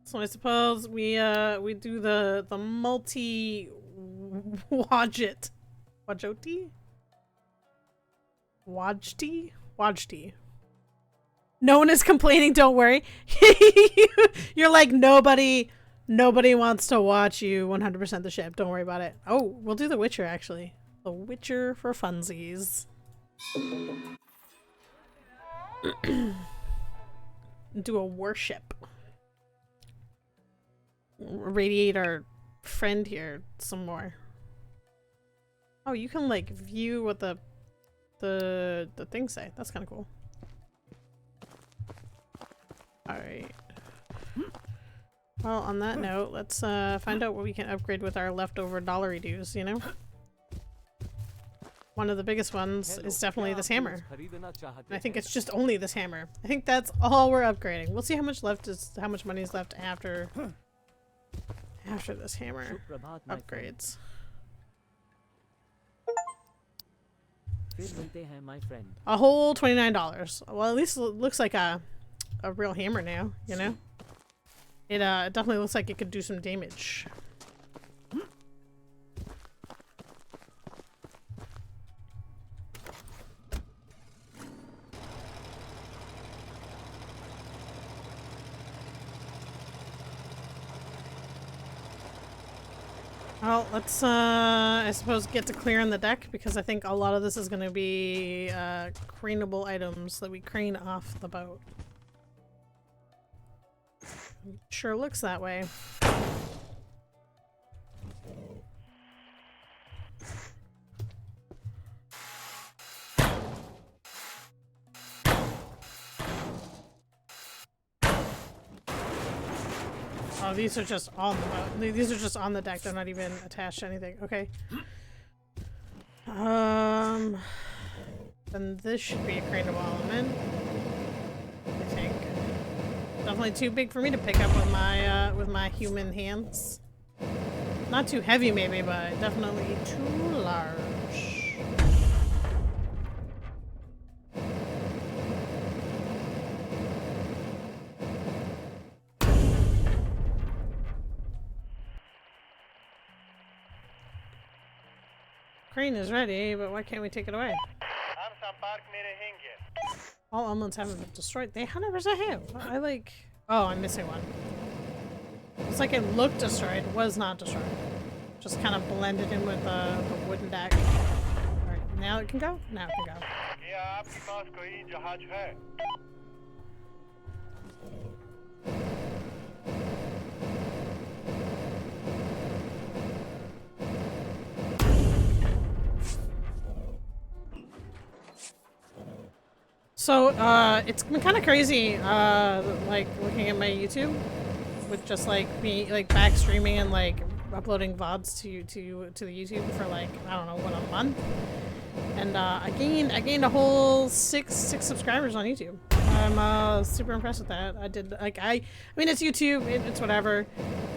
So I suppose we do the multi wadget wajoti wajti. No one is complaining. Don't worry. You're like nobody wants to watch you 100% the ship. Don't worry about it. Oh, we'll do the Wicher actually. The Wicher for funsies. Do a worship. Radiate our friend here some more. Oh, you can like view what the things say. That's kind of cool. All right. Well, on that note, let's find out what we can upgrade with our leftover dollary dues. You know, one of the biggest ones is definitely this hammer. And I think it's just only this hammer. I think that's all we're upgrading. We'll see how much money is left after this hammer upgrades. A whole $29. Well, at least it looks like a real hammer now, you know? It definitely looks like it could do some damage. Well, let's, I suppose get to clearing the deck, because I think a lot of this is going to be, craneable items that we crane off the boat. Sure looks that way. Oh, these are just on the boat. These are just on the deck. They're not even attached to anything. Okay. Then this should be a craneable element. I think. Definitely too big for me to pick up with my human hands. Not too heavy maybe, but definitely too large. Crane is ready, but why can't we take it away? All elements haven't been destroyed. They 100% have. I like... Oh, I'm missing one. It's like it looked destroyed, was not destroyed. Just kind of blended in with the wooden deck. Alright, now it can go? Now it can go. So, it's been kind of crazy, like, looking at my YouTube, with just, like, me, like, back streaming and, like, uploading VODs to the YouTube for, like, I don't know, what, a month? And, I gained a whole six subscribers on YouTube. I'm, super impressed with that. I did, like, I mean, it's YouTube, it's whatever.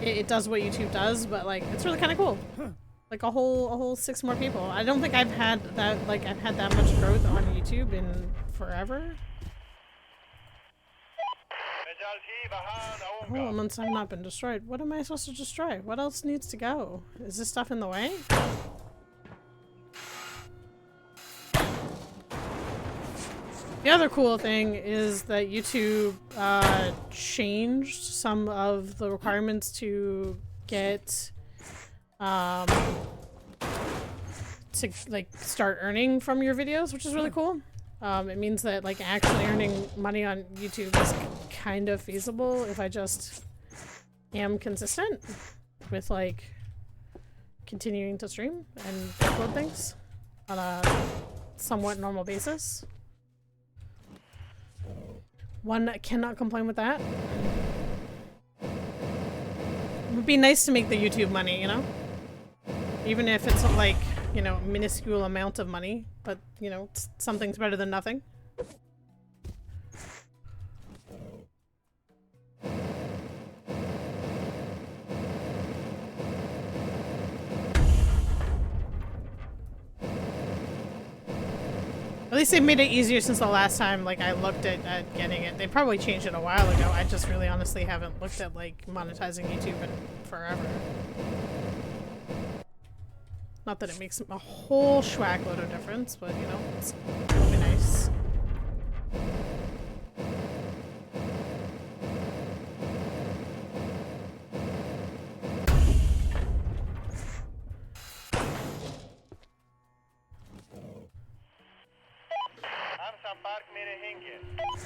It does what YouTube does, but, like, it's really kind of cool. Like, a whole 6 more people. I don't think I've had that, like, I've had that much growth on YouTube in forever. Oh, elements have not been destroyed. What am I supposed to destroy? What else needs to go? Is this stuff in the way? The other cool thing is that YouTube changed some of the requirements to get to like start earning from your videos, which is really cool. It means that like actually earning money on YouTube is kind of feasible if I just am consistent with like continuing to stream and upload things on a somewhat normal basis. One cannot complain with that. It would be nice to make the YouTube money, you know? Even if it's like, you know, minuscule amount of money, but, you know, something's better than nothing. At least they made it easier since the last time, like, I looked at getting it. They probably changed it a while ago. I just really honestly haven't looked at, like, monetizing YouTube in forever. Not that it makes a whole schwack load of difference, but, you know, it'll be nice.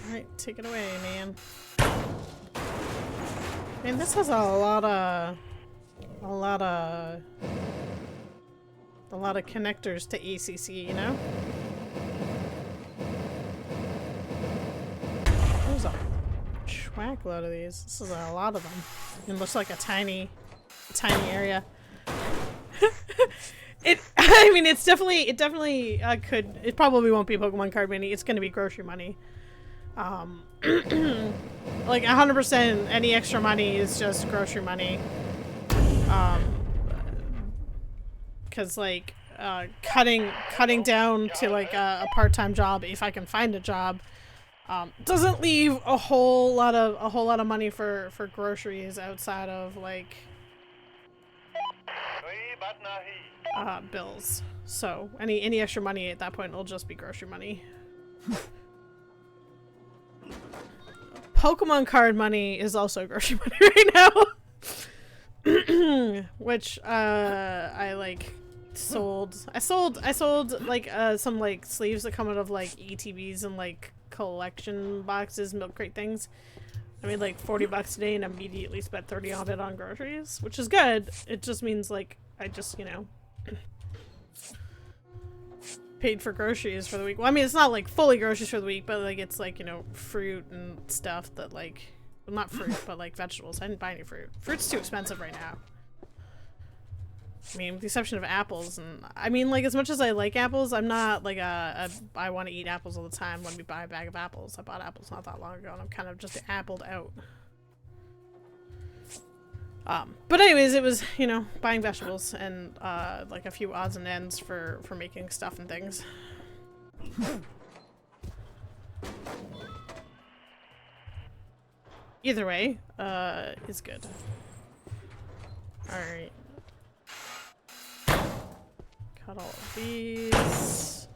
Alright, take it away, man. Man, this has a lot of connectors to ACC, you know? There's a schwack load of these. This is a lot of them. It looks like a tiny area. I mean, it definitely it probably won't be Pokemon Card Mini. It's gonna be grocery money. Like 100% any extra money is just grocery money. Cause like, cutting down to like a part-time job, if I can find a job, doesn't leave a whole lot of money for groceries outside of like, bills. So any extra money at that point will just be grocery money. Pokemon card money is also grocery money right now. Which I like sold. I sold like some like sleeves that come out of like ETBs and like collection boxes, milk crate things. I made like $40 a day and immediately spent 30 of it on groceries, which is good. It just means like I just, you know, paid for groceries for the week. Well, I mean, it's not like fully groceries for the week, but like it's like, you know, fruit and stuff that like, well, not fruit, but like vegetables. I didn't buy any fruit. Fruit's too expensive right now. I mean, with the exception of apples, and I mean, like, as much as I like apples, I'm not like I want to eat apples all the time. Let me buy a bag of apples. I bought apples not that long ago, and I'm kind of just appled out. But anyways, it was, you know, buying vegetables and, like a few odds and ends for making stuff and things. Either way, is good. Alright. Cut all of these.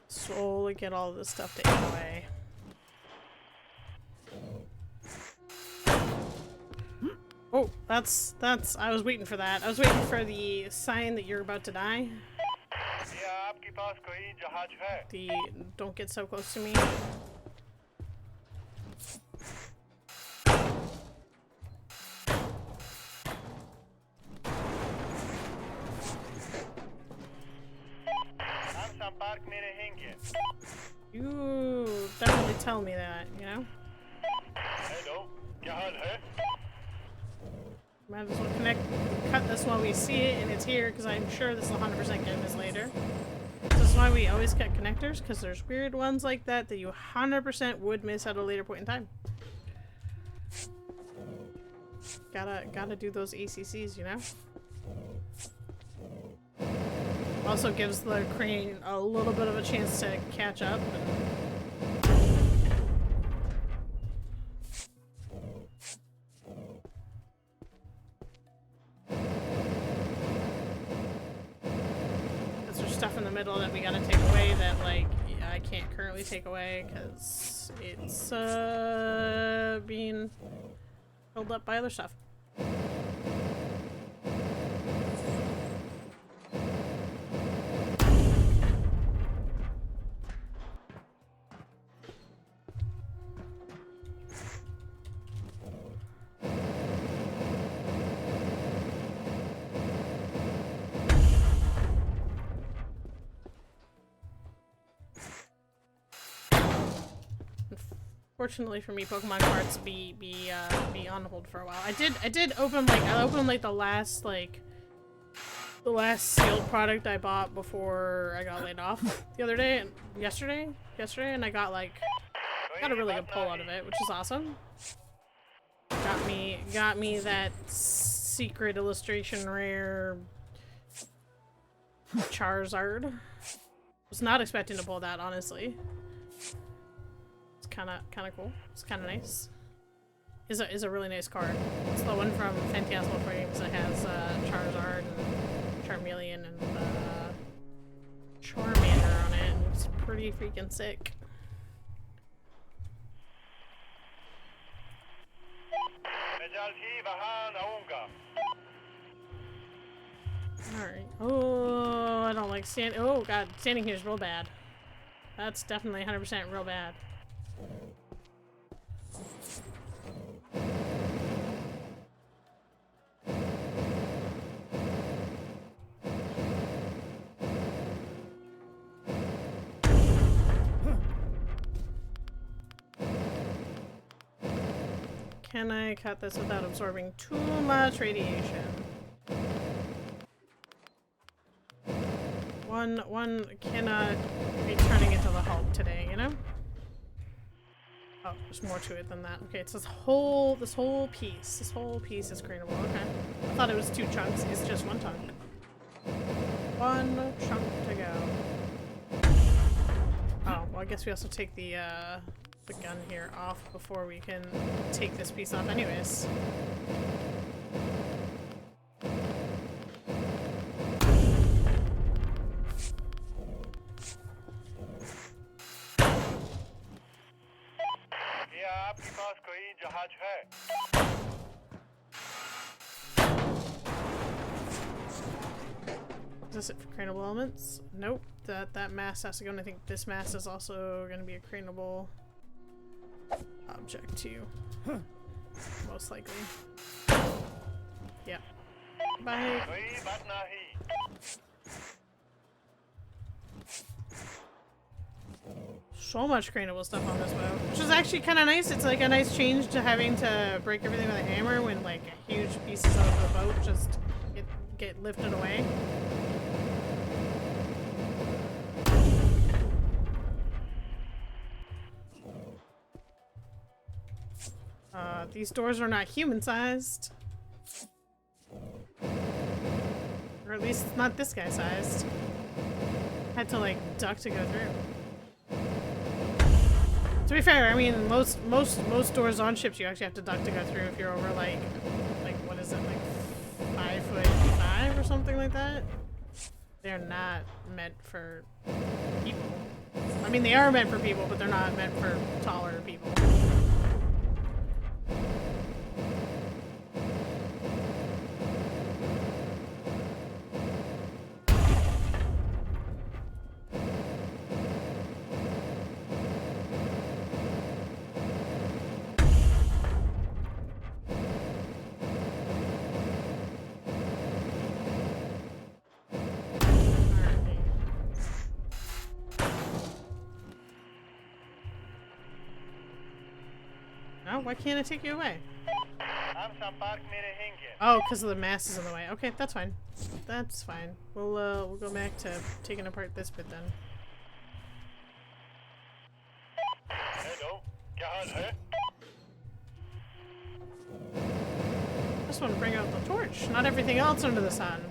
Slowly get all this stuff taken away. Oh, that's, I was waiting for that. I was waiting for the sign that you're about to die. The, don't get so close to me. You definitely tell me that, you know? Might as well cut this while we see it and it's here, because I'm sure this will 100% get this later. This is why we always cut connectors, because there's weird ones like that that you 100% would miss at a later point in time. Gotta do those ACCs, you know? Also gives the crane a little bit of a chance to catch up. Because there's stuff in the middle that we gotta take away that, like, I can't currently take away because it's being held up by other stuff. Fortunately for me, Pokemon cards be on hold for a while. I did open like the last sealed product I bought before I got laid off the other day and yesterday, and I got a really good pull out of it, which is awesome. Got me that secret illustration rare Charizard. Was not expecting to pull that, honestly. It's kind of cool. It's kind of nice. Is a really nice card. It's the one from Phantasmal Frames that has Charizard and Charmeleon and Charmander on it. It's pretty freaking sick. Alright. Oh, I don't like standing. Oh god, standing here is real bad. That's definitely 100% real bad. Can I cut this without absorbing too much radiation? One cannot be turning into the Hulk today, you know? Oh, there's more to it than that. Okay, it's this whole piece. This whole piece is craneable. Okay. I thought it was 2 chunks. It's just 1 chunk. 1 chunk to go. Oh, well I guess we also take the gun here off before we can take this piece off anyways. Is this it for craneable elements? Nope. That mass has to go, and I think this mass is also going to be a craneable object too. Most likely. Yeah. Bye. So much craneable stuff on this boat, which is actually kind of nice. It's like a nice change to having to break everything with a hammer when like huge pieces of the boat just get lifted away. These doors are not human-sized. Or at least it's not this guy sized. Had to like duck to go through. To be fair, I mean most doors on ships you actually have to duck to go through if you're over like what is it, like 5'5" or something like that. They're not meant for people. I mean they are meant for people, but they're not meant for taller people. Why can't I take you away? Oh, because of the mass is in the way. Okay, that's fine. That's fine. We'll go back to taking apart this bit then. Just want to bring out the torch, not everything else under the sun.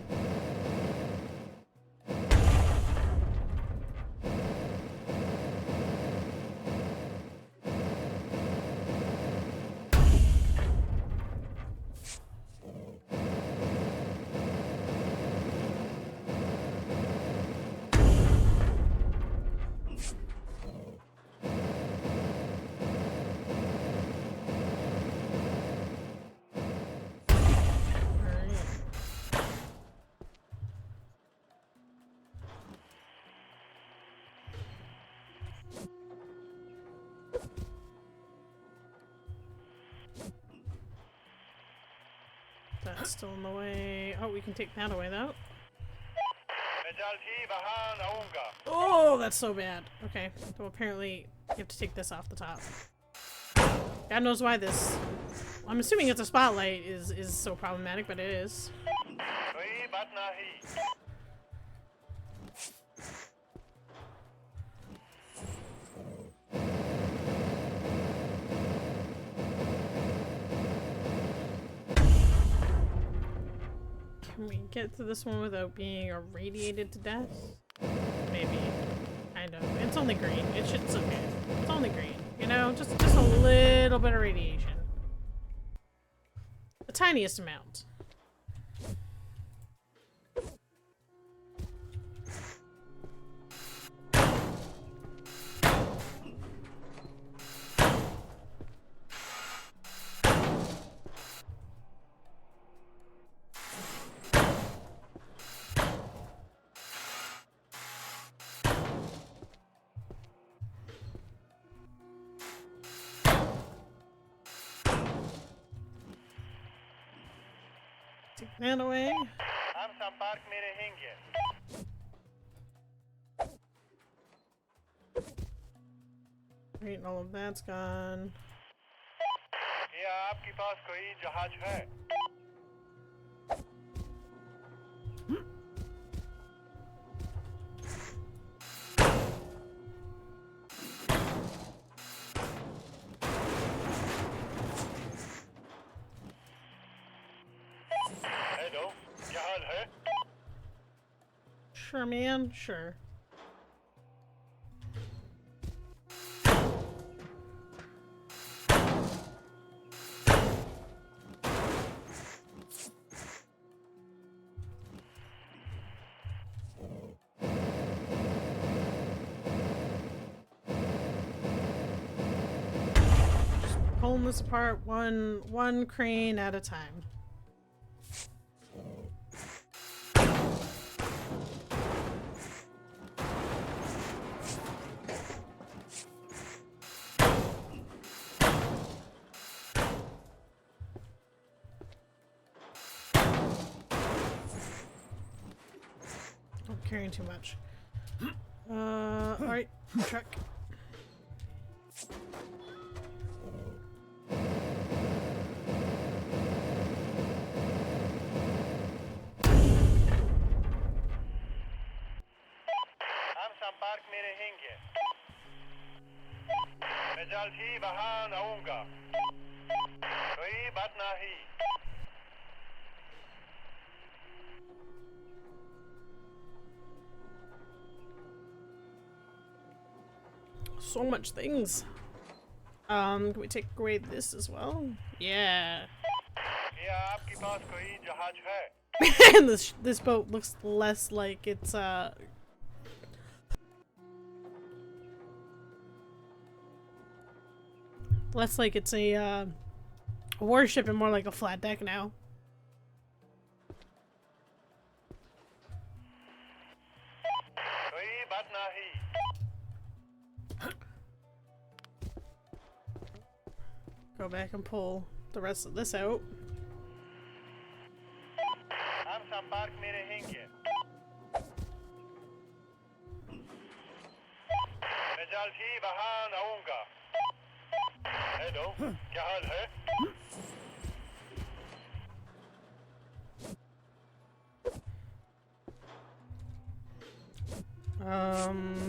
That's still in the way. Oh, we can take that away though. Oh, that's so bad. Okay, so apparently you have to take this off the top. God knows why this. I'm assuming it's a spotlight is so problematic, but it is. Can we get to this one without being irradiated to death? Maybe. Kind of. It's only green. It's okay. It's only green. You know, just a little bit of radiation. The tiniest amount. Take that away. Right, all of that's gone. Sure, man. Sure. Just pulling this apart one crane at a time. Carrying too much. Alright, truck. So much things. Can we take away this as well? Yeah. And this boat looks less like it's less like it's a warship and more like a flat deck now. Go back and pull the rest of this out.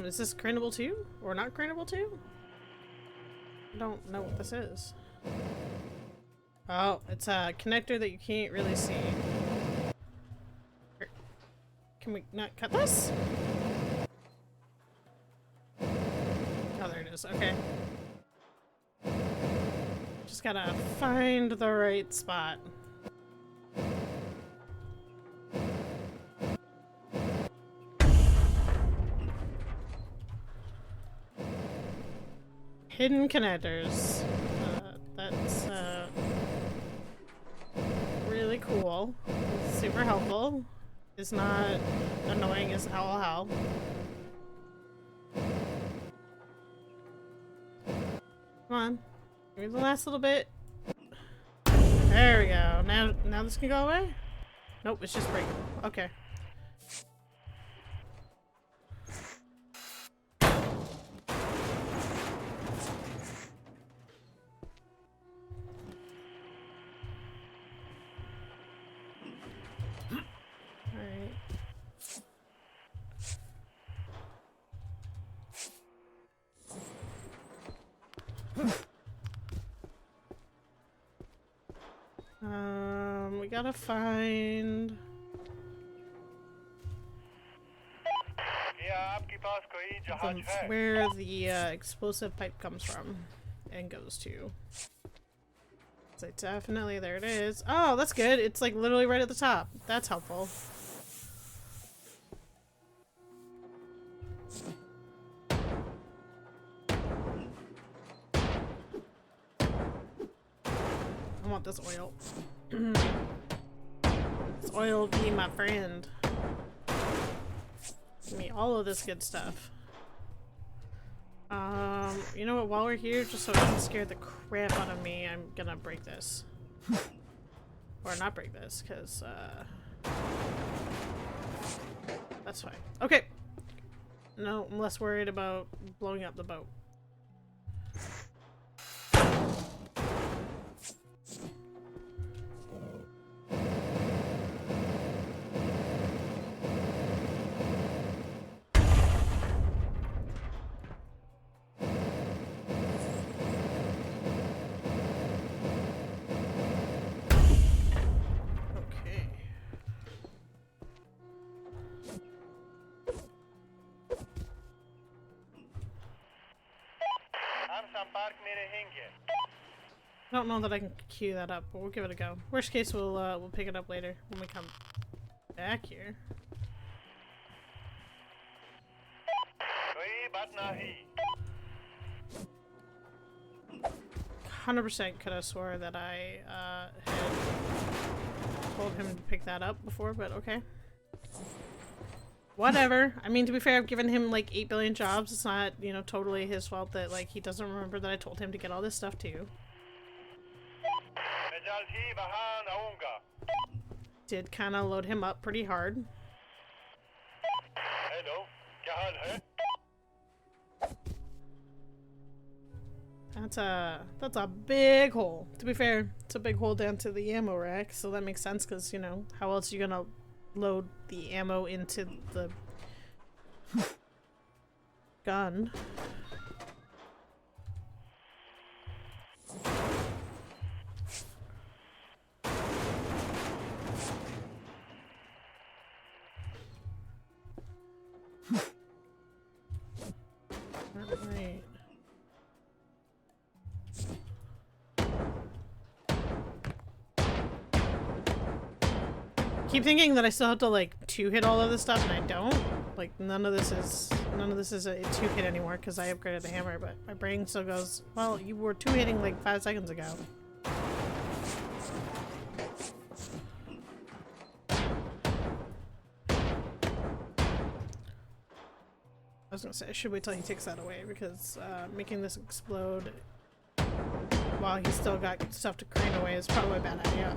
Is this craneable too? Or not craneable too? I don't know what this is. Oh, it's a connector that you can't really see. Can we not cut this? Oh, there it is. Okay. Just gotta find the right spot. Hidden connectors. That's really cool. Super helpful. It's not annoying as hell. Come on. Give me the last little bit. There we go. Now this can go away? Nope, it's just breakable. Okay. We gotta find where the explosive pipe comes from and goes to. So definitely, there it is. Oh, that's good. It's like literally right at the top. That's helpful. I want this oil. This oil be my friend. Give me all of this good stuff. You know what, while we're here, just so it doesn't scare the crap out of me, I'm gonna break this. Or not break this, because, that's fine. Okay! No, I'm less worried about blowing up the boat. I don't know that I can queue that up, but we'll give it a go. Worst case, we'll pick it up later when we come back here. 100% could have swore that I had told him to pick that up before, but okay. Whatever. I mean, to be fair, I've given him like 8 billion jobs. It's not, you know, totally his fault that like he doesn't remember that I told him to get all this stuff too. Did kind of load him up pretty hard. That's a big hole. To be fair, it's a big hole down to the ammo rack, so that makes sense because, you know, how else are you gonna load the ammo into the gun? Alright. Keep thinking that I still have to like 2-hit all of this stuff, and I don't. Like none of this is a 2-hit anymore because I upgraded the hammer, but my brain still goes, well, you were 2-hitting like 5 seconds ago. I was gonna say I should wait till he takes that away because making this explode while he's still got stuff to crane away is probably a bad idea.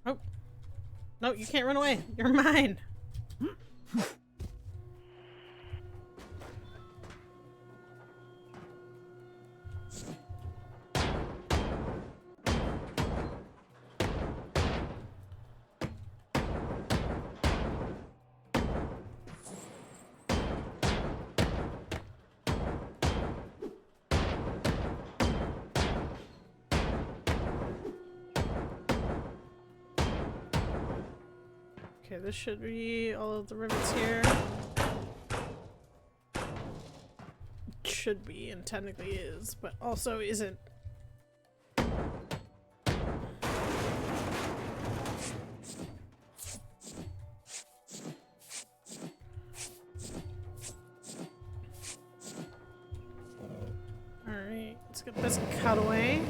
Oh. No, you can't run away. You're mine. Okay, this should be all of the rivets here. Should be, and technically is, but also isn't. Alright, let's get this cut away.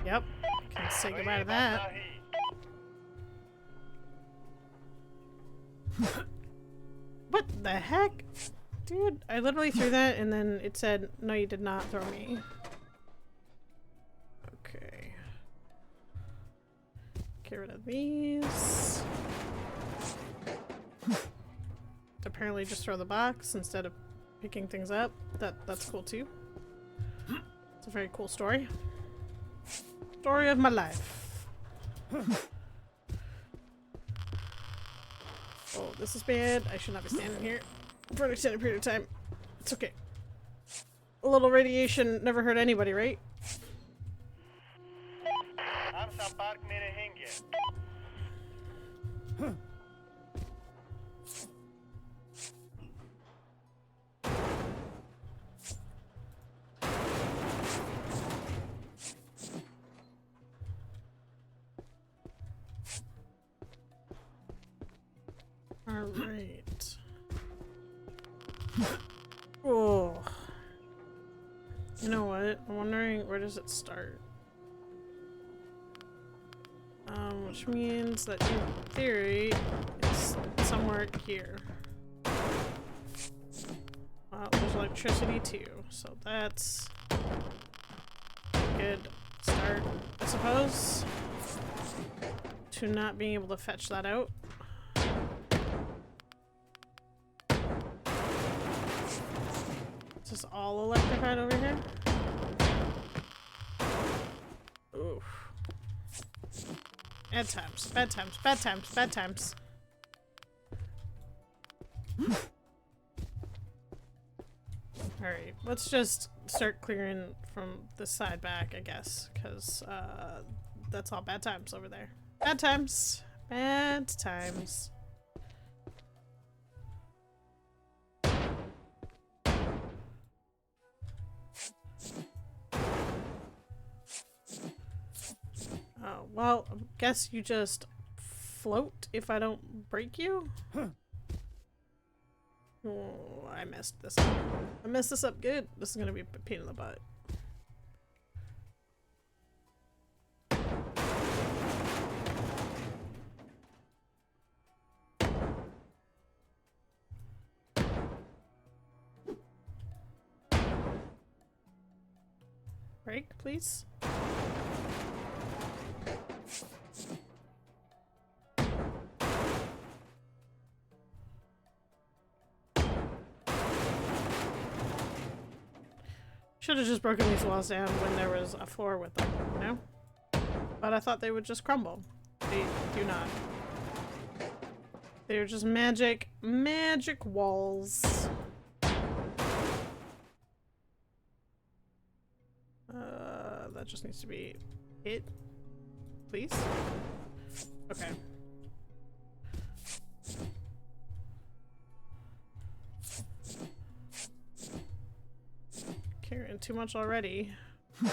Yep, can say goodbye to that. What? the heck? Dude, I literally threw that and then it said, no, you did not throw me. Okay. Get rid of these. Apparently just throw the box instead of picking things up. That's cool too. It's a very cool story. Story of my life. Oh, this is bad. I should not be standing here for an extended period of time. It's okay. A little radiation never hurt anybody, right? Alright. Oh. You know what? I'm wondering, where does it start? Which means that in theory, it's somewhere here. Well, there's electricity too, so that's a good start, I suppose, to not being able to fetch that out. Is this all electrified over here? Oof. Bad times, bad times, bad times, bad times. Alright, let's just start clearing from this side back, I guess, because that's all bad times over there. Bad times. Bad times. Oh, well, I guess you just float if I don't break you? Huh. Oh, I messed this up. I messed this up good. This is gonna be a pain in the butt. Break, please. Should have just broken these walls down when there was a floor with them, you know? But I thought they would just crumble. They do not. They're just magic walls. That just needs to be hit, please. Okay. Carrying too much already. I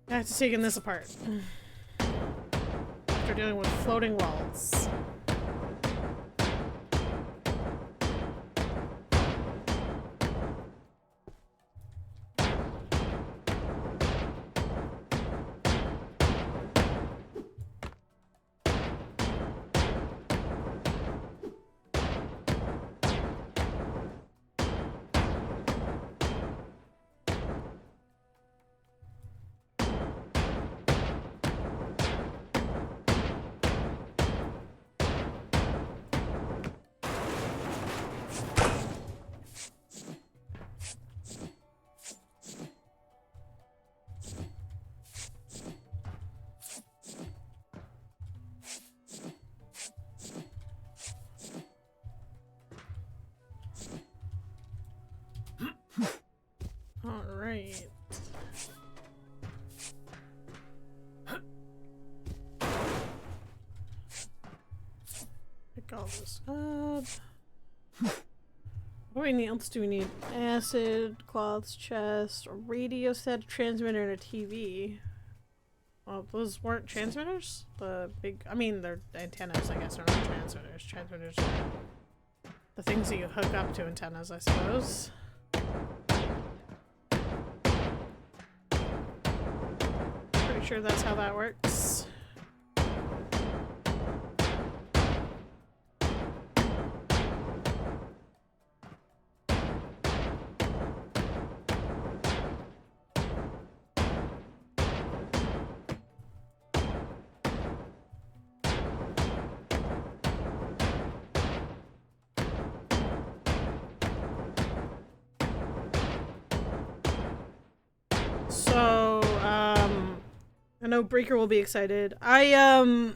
have to take this apart. After dealing with floating walls. Alright. Pick all this up. What else do we need? Acid, cloths, chest, a radio set, a transmitter, and a TV. Well, those weren't transmitters? The big, I mean, they're antennas, I guess, are not transmitters. Transmitters are the things that you hook up to antennas, I suppose. sure that's how that works. So, I know Breaker will be excited. I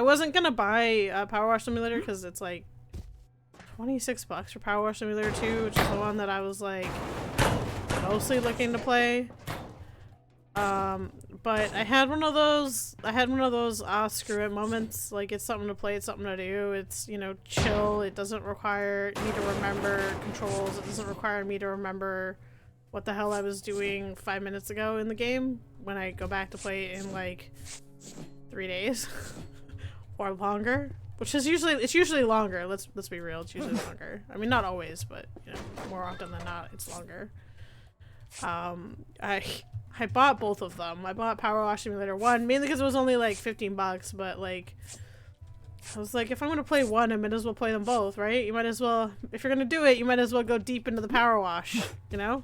wasn't gonna buy Power Wash Simulator because it's like $26 for Power Wash Simulator 2, which is the one that I was like mostly looking to play. But I had one of those screw it moments. Like, it's something to play, it's something to do. It's, you know, chill. It doesn't require me to remember controls. It doesn't require me to remember what the hell I was doing 5 minutes ago in the game when I go back to play it in like 3 days or longer, which is usually longer. Let's be real. It's usually longer. I mean, not always, but you know, more often than not, it's longer. I bought both of them. I bought Power Wash Simulator 1 mainly because it was only like $15, but like I was like, if I'm gonna play one, I might as well play them both, right? You might as well, if you're gonna do it, you might as well go deep into the Power Wash, you know?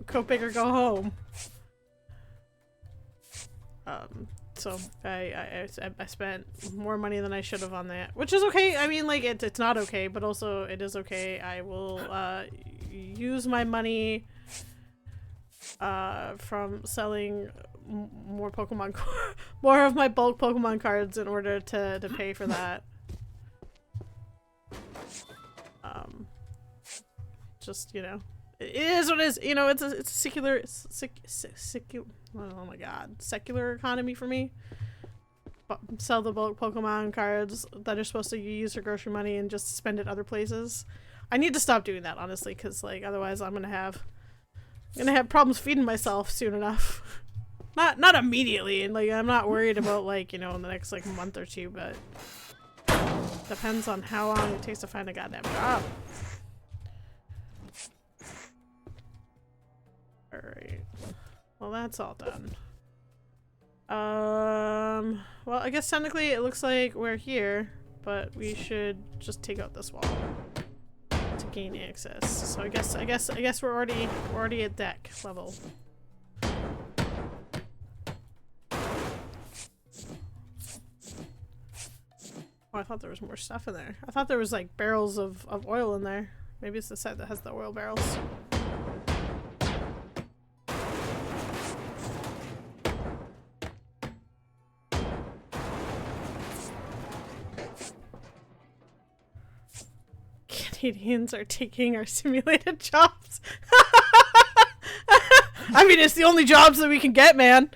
Go big or go home. So I spent more money than I should have on that, which is okay. I mean, like, it's not okay, but also it is okay. I will use my money from selling more Pokemon more of my bulk Pokemon cards in order to pay for that. Just, you know, it is what it is. You know, it's a secular oh my god, secular economy for me. Sell the bulk Pokemon cards that are supposed to use for grocery money and just spend it other places. I need to stop doing that, honestly, because like otherwise I'm gonna have problems feeding myself soon enough. Not immediately, and like I'm not worried about, like, you know, in the next like month or two, but depends on how long it takes to find a goddamn job. Alright. Well, that's all done. Well, I guess technically it looks like we're here, but we should just take out this wall to gain access. So I guess we're already at deck level. Oh, I thought there was more stuff in there. I thought there was like barrels of oil in there. Maybe it's the set that has the oil barrels. Canadians are taking our simulated jobs. I mean, it's the only jobs that we can get, man.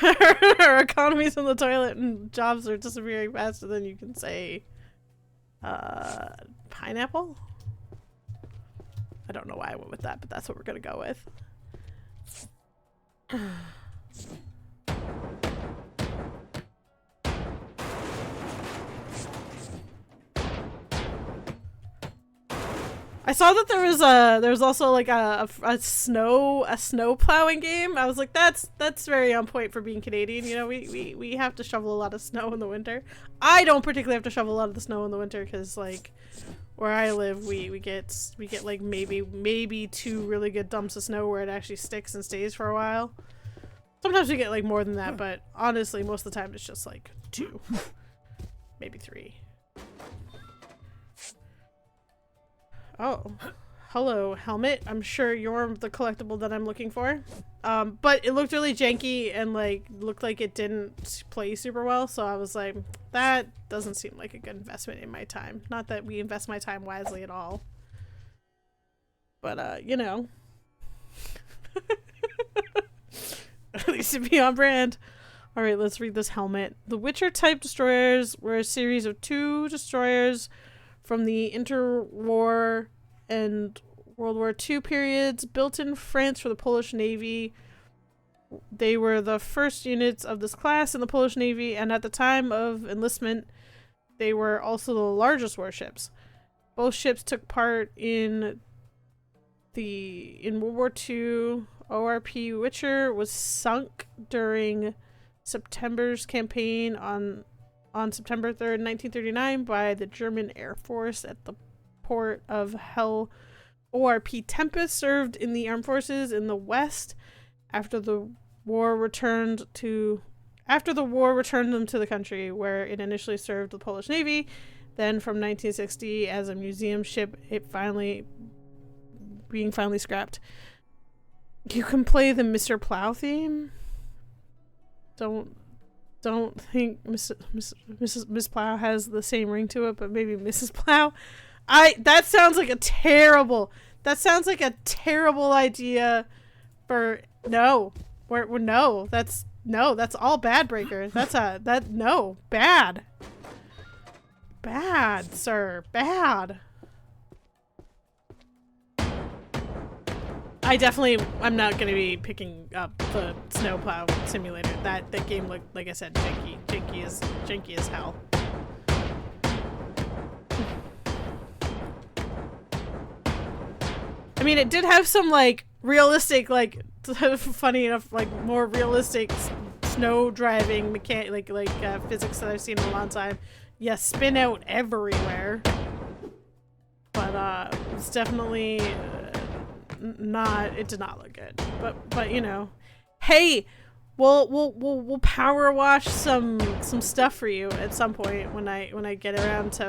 Our economy's in the toilet and jobs are disappearing faster than you can say. Pineapple? I don't know why I went with that, but that's what we're gonna go with. I saw that there was also like a snow plowing game. I was like, that's very on point for being Canadian. You know, we have to shovel a lot of snow in the winter. I don't particularly have to shovel a lot of the snow in the winter because like where I live, we get like maybe 2 really good dumps of snow where it actually sticks and stays for a while. Sometimes we get like more than that, but honestly, most of the time it's just like 2, maybe 3. Oh, hello, helmet. I'm sure you're the collectible that I'm looking for. But it looked really janky and like looked like it didn't play super well, so I was like, that doesn't seem like a good investment in my time. Not that we invest my time wisely at all. But you know. At least it'd be on brand. Alright, let's read this helmet. The Wicher type destroyers were a series of 2 destroyers from the interwar and World War II periods, built in France for the Polish Navy. They were the first units of this class in the Polish Navy, and at the time of enlistment, they were also the largest warships. Both ships took part in World War II. ORP Wicher was sunk during September's campaign on September 3rd, 1939 by the German Air Force at the port of Hell. ORP Tempest served in the armed forces in the West after the war returned them to the country, where it initially served the Polish Navy. Then from 1960 as a museum ship, it finally scrapped. You can play the Mr. Plow theme. Don't think Miss Plow has the same ring to it, but maybe Mrs. Plow. That sounds like a terrible idea for no. That's all bad, Breaker. Bad, sir. Bad. I'm not going to be picking up the snowplow simulator. That game looked, like I said, janky as hell. I mean, it did have some, like, realistic, like, funny enough, like, more realistic snow driving physics that I've seen in a long time. Yeah, spin out everywhere. But, it's definitely... it did not look good, but you know, hey, we'll power wash some stuff for you at some point when I get around to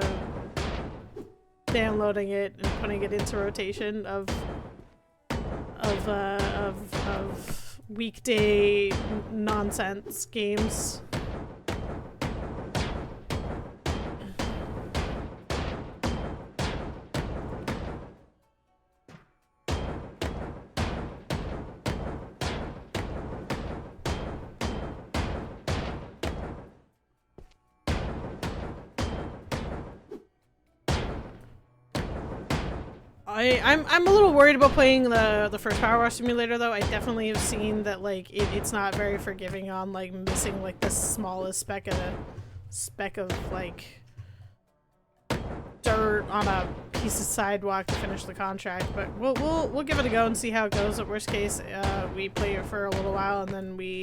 downloading it and putting it into rotation of weekday nonsense games. I'm a little worried about playing the first Power Wash Simulator, though. I definitely have seen that, like, it's not very forgiving on, like, missing, like, the smallest speck of like dirt on a piece of sidewalk to finish the contract. But we'll give it a go and see how it goes. At worst case, we play it for a little while and then we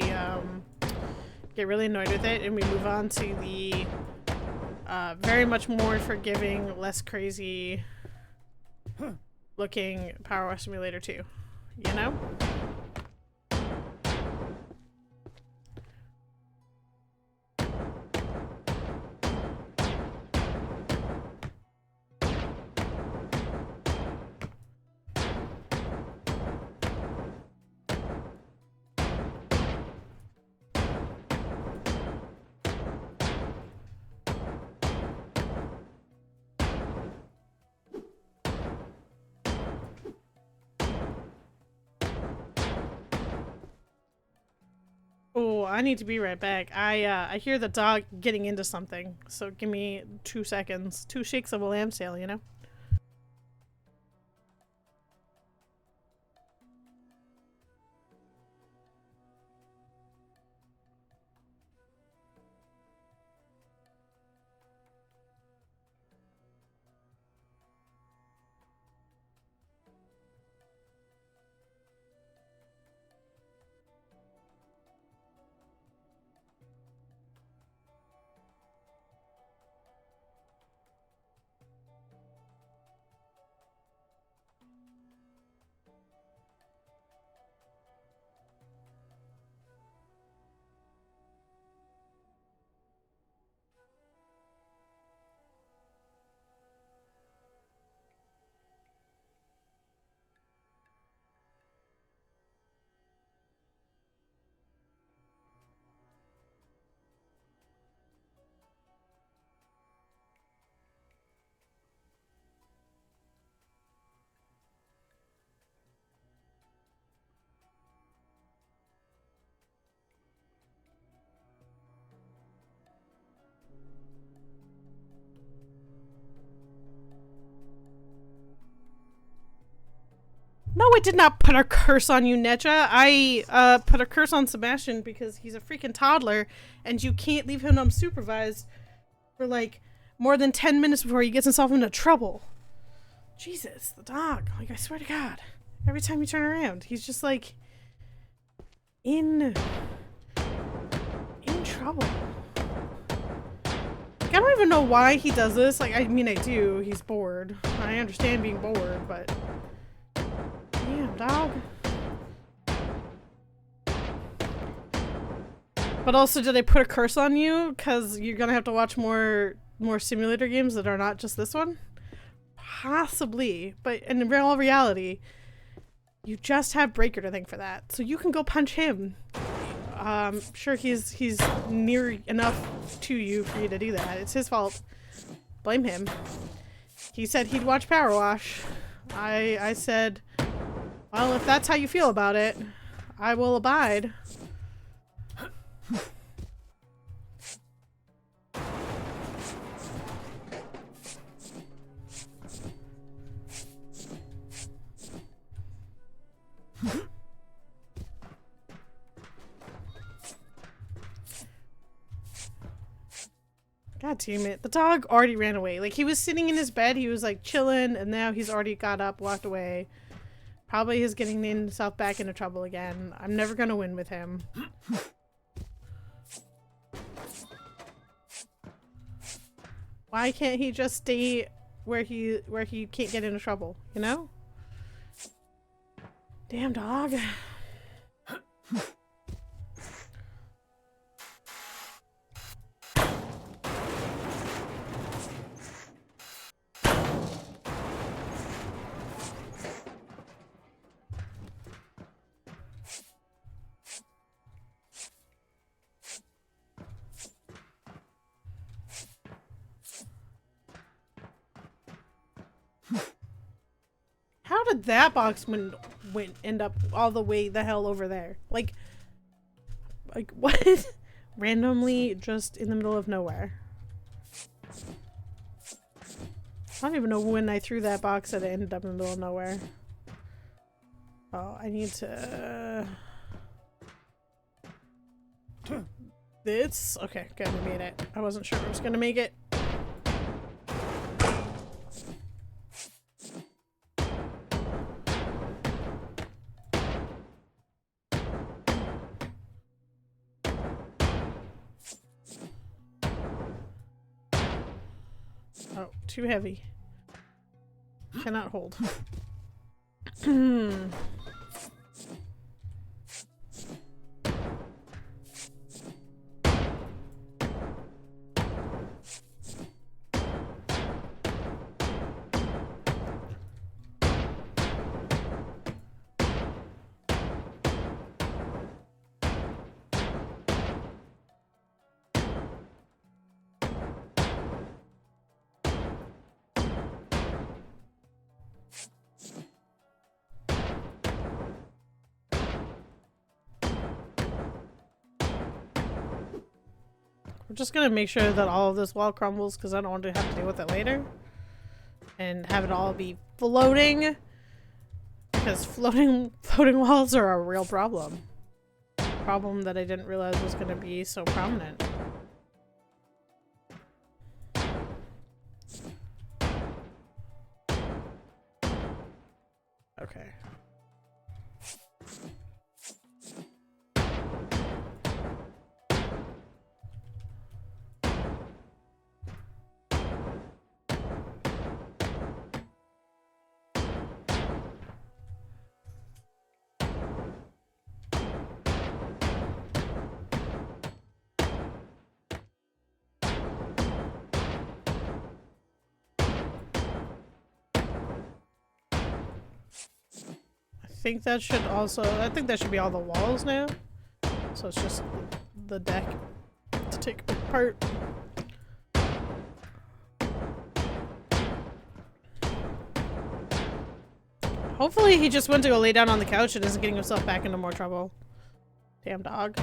get really annoyed with it and we move on to the very much more forgiving, less crazy looking Power Wash Simulator 2, you know? Oh, I need to be right back. I hear the dog getting into something, so give me 2 seconds. 2 shakes of a lamb's tail, you know? No, I did not put a curse on you, Netja. I put a curse on Sebastian because he's a freaking toddler and you can't leave him unsupervised for like more than 10 minutes before he gets himself into trouble. Jesus, the dog. Like, I swear to God. Every time you turn around, he's just like, in trouble. Like, I don't even know why he does this. Like, I mean, I do. He's bored. I understand being bored, but damn, dog. But also, did they put a curse on you? Because you're gonna have to watch more simulator games that are not just this one? Possibly. But in all reality, you just have Breaker to thank for that. So you can go punch him. Sure, he's near enough to you for you to do that. It's his fault. Blame him. He said he'd watch Power Wash. I said, well, if that's how you feel about it, I will abide. God damn it. The dog already ran away. Like, he was sitting in his bed, he was like chilling, and now he's already got up, walked away. Probably is getting himself back into trouble again. I'm never gonna win with him. Why can't he just stay where he can't get into trouble, you know? Damn dog. How did that box end up all the way the hell over there? Like what? Randomly just in the middle of nowhere. I don't even know when I threw that box that it ended up in the middle of nowhere. Oh, I need to... This? Okay, good, we made it. I wasn't sure I was gonna make it. Oh, too heavy. Cannot hold. We're just gonna make sure that all of this wall crumbles because I don't want to have to deal with it later. And have it all be floating. Because floating walls are a real problem. Problem that I didn't realize was gonna be so prominent. Okay. I think that should be all the walls now. So it's just the deck to take apart. Hopefully he just went to go lay down on the couch and isn't getting himself back into more trouble. Damn dog.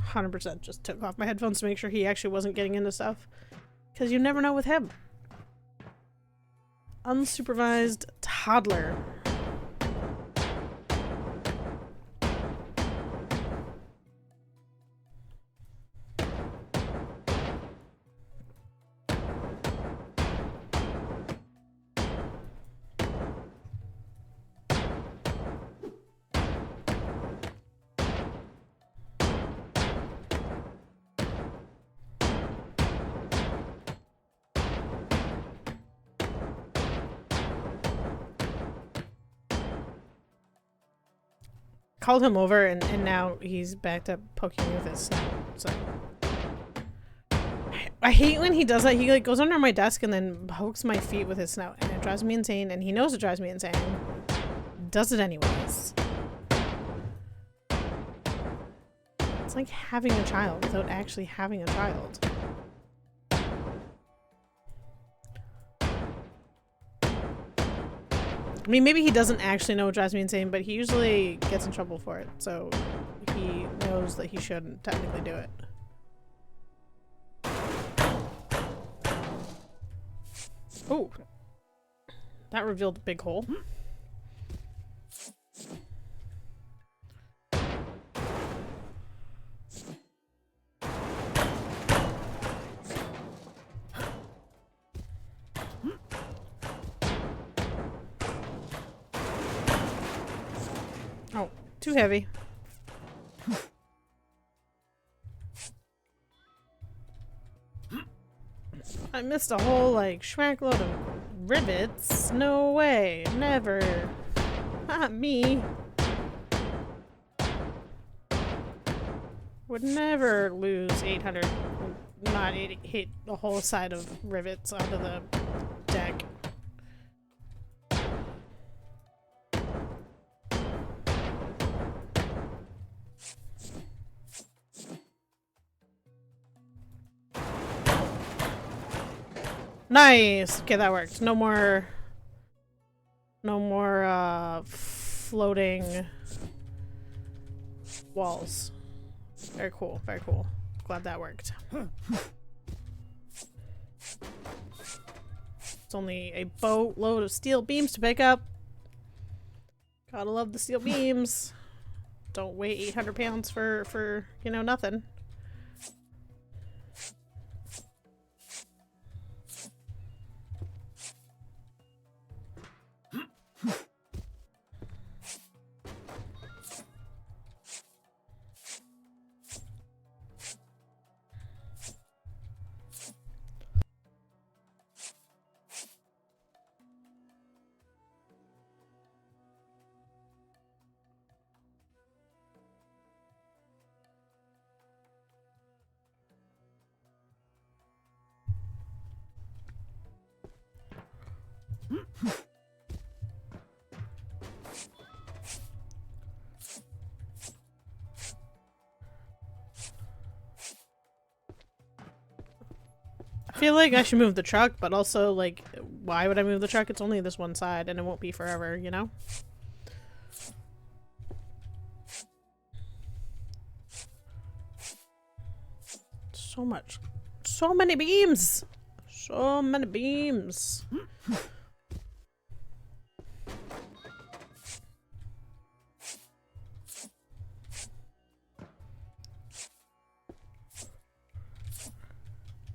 100% just took off my headphones to make sure he actually wasn't getting into stuff. Because you never know with him. Unsupervised toddler. Called him over and now he's back to poking me with his snout. So I hate when he does that. He like goes under my desk and then pokes my feet with his snout, and it drives me insane, and he knows it drives me insane. Does it anyways. It's like having a child without actually having a child. I mean, maybe he doesn't actually know what drives me insane, but he usually gets in trouble for it, so he knows that he shouldn't technically do it. Oh, that revealed a big hole. Oh, too heavy. I missed a whole, like, schmack load of rivets. No way. Never. Not me. Would never lose 800. Not hit the whole side of rivets onto the deck. Nice! Okay, that worked. No more floating walls. Very cool, very cool. Glad that worked. It's only a boatload of steel beams to pick up. Gotta love the steel beams. Don't weigh 800 pounds for you know, nothing. I feel like I should move the truck, but also, like, why would I move the truck? It's only this one side, and it won't be forever, you know? So much. So many beams! So many beams!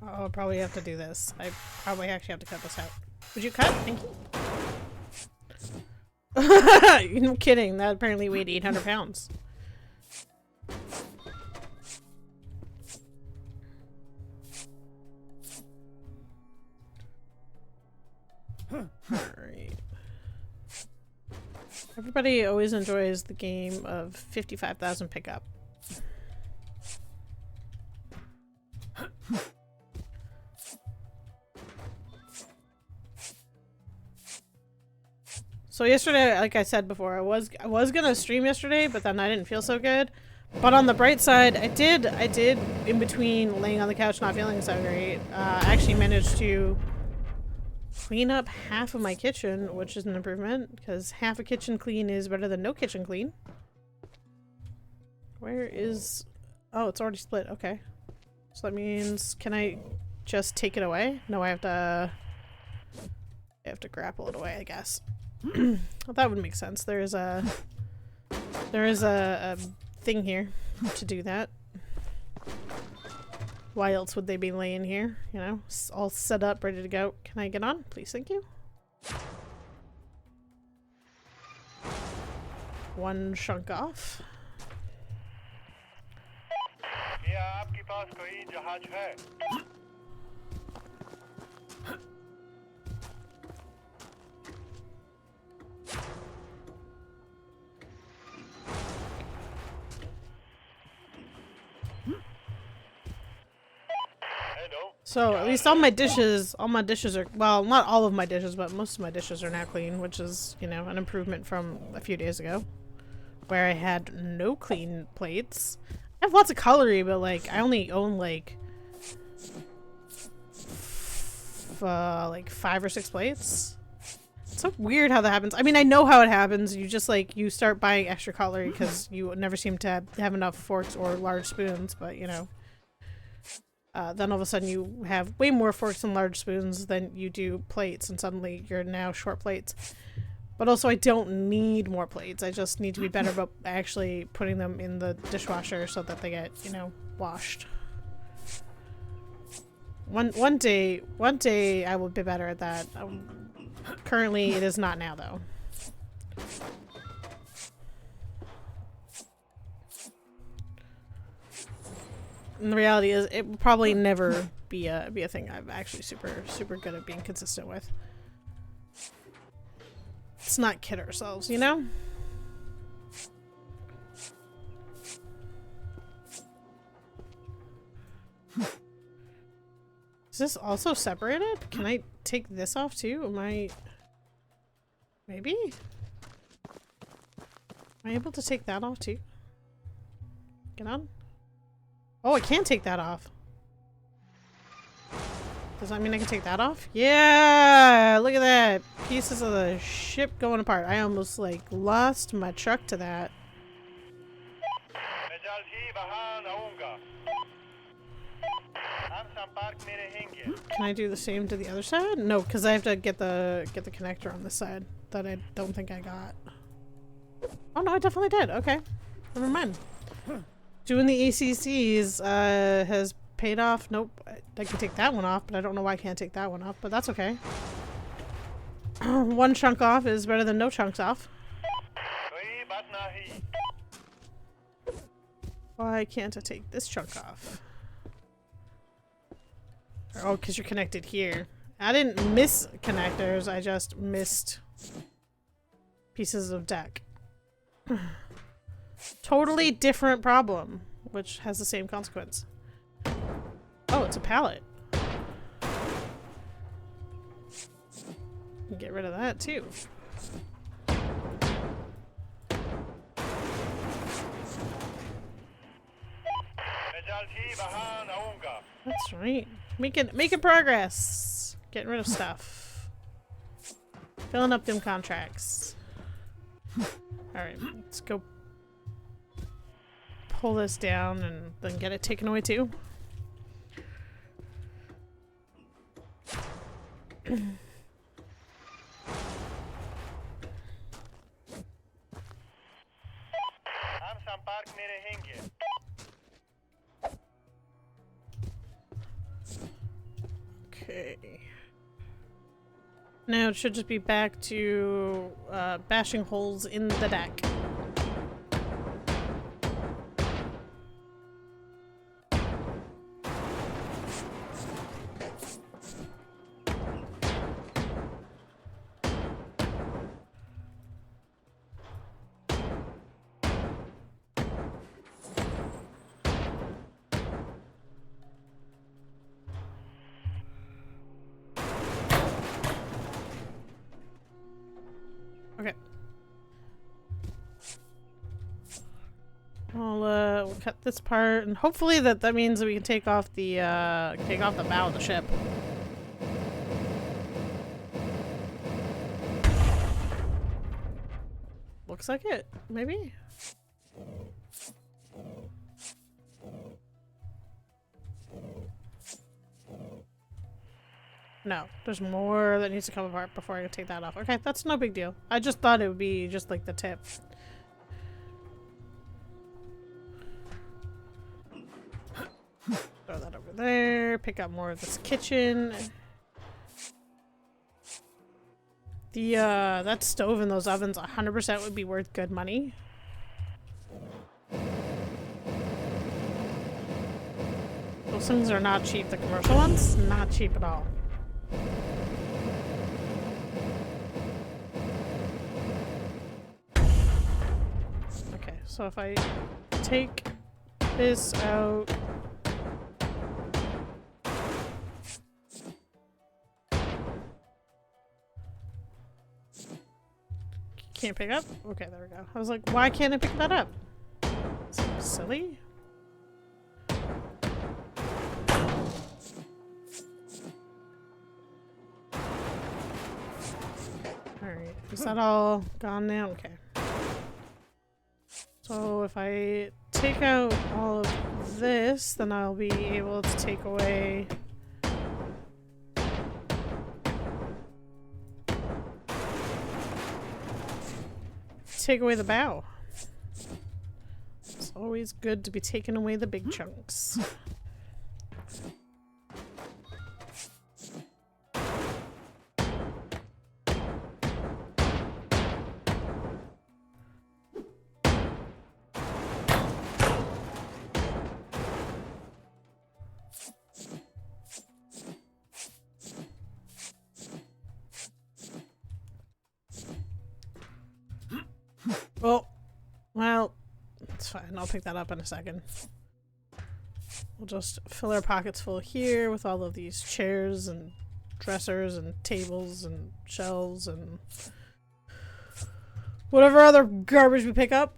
Oh, I'll probably have to do this. I probably actually have to cut this out. Would you cut? Thank you. No kidding. That apparently weighed 800 pounds. Alright. Everybody always enjoys the game of 55,000 pickup. So yesterday, like I said before, I was gonna stream yesterday, but then I didn't feel so good. But on the bright side, I did in between laying on the couch not feeling so great, actually managed to clean up half of my kitchen, which is an improvement, because half a kitchen clean is better than no kitchen clean. Where is Oh, it's already split. Okay. So that means, can I just take it away? No, I have to grapple it away, I guess. Well, that would make sense. There is a thing here to do that. Why else would they be laying here? You know, all set up, ready to go. Can I get on? Please, thank you. One chunk off. So at least all my dishes are, well, not all of my dishes, but most of my dishes are now clean, which is, you know, an improvement from a few days ago, where I had no clean plates. I have lots of cutlery, but like I only own like 5 or 6 plates. It's so weird how that happens. I mean, I know how it happens. You just like, you start buying extra cutlery because you never seem to have enough forks or large spoons, but you know. Then all of a sudden you have way more forks and large spoons than you do plates, and suddenly you're now short plates. But also I don't need more plates. I just need to be better about actually putting them in the dishwasher so that they get, you know, washed. One day I will be better at that. Currently it is not now though. And the reality is, it will probably never be a thing I'm actually super good at being consistent with. Let's not kid ourselves, you know? Is this also separated? Can I take this off too? Am I... Maybe? Am I able to take that off too? Get on? Oh, I can take that off. Does that mean I can take that off? Yeah! Look at that! Pieces of the ship going apart. I almost, like, lost my truck to that. Can I do the same to the other side? No, because I have to get the connector on this side that I don't think I got. Oh no, I definitely did. Okay. Never mind. Doing the ACCs has paid off. Nope. I can take that one off, but I don't know why I can't take that one off, but that's okay. One chunk off is better than no chunks off. Why can't I take this chunk off? Oh, because you're connected here. I didn't miss connectors, I just missed pieces of deck. Totally different problem, which has the same consequence. Oh, it's a pallet. Get rid of that too. That's right. Making progress. Getting rid of stuff. Filling up them contracts. Alright, let's go pull this down and then get it taken away too. Okay. Now it should just be back to bashing holes in the deck. Okay. We'll cut this part, and hopefully that means that we can take off the bow of the ship. Looks like it. Maybe. No, there's more that needs to come apart before I can take that off. Okay, that's no big deal. I just thought it would be just like the tip. Throw that over there. Pick up more of this kitchen. The that stove and those ovens 100% would be worth good money. Those things are not cheap. The commercial ones, not cheap at all. Okay, so if I take this out. Can't pick up? Okay, there we go. I was like, why can't I pick that up? Is that silly? Alright, is that all gone now? Okay. So if I take out all of this, then I'll be able to take away... take away the bow. It's always good to be taking away the big chunks. Oh, well, it's fine. I'll pick that up in a second. We'll just fill our pockets full here with all of these chairs and dressers and tables and shelves and whatever other garbage we pick up.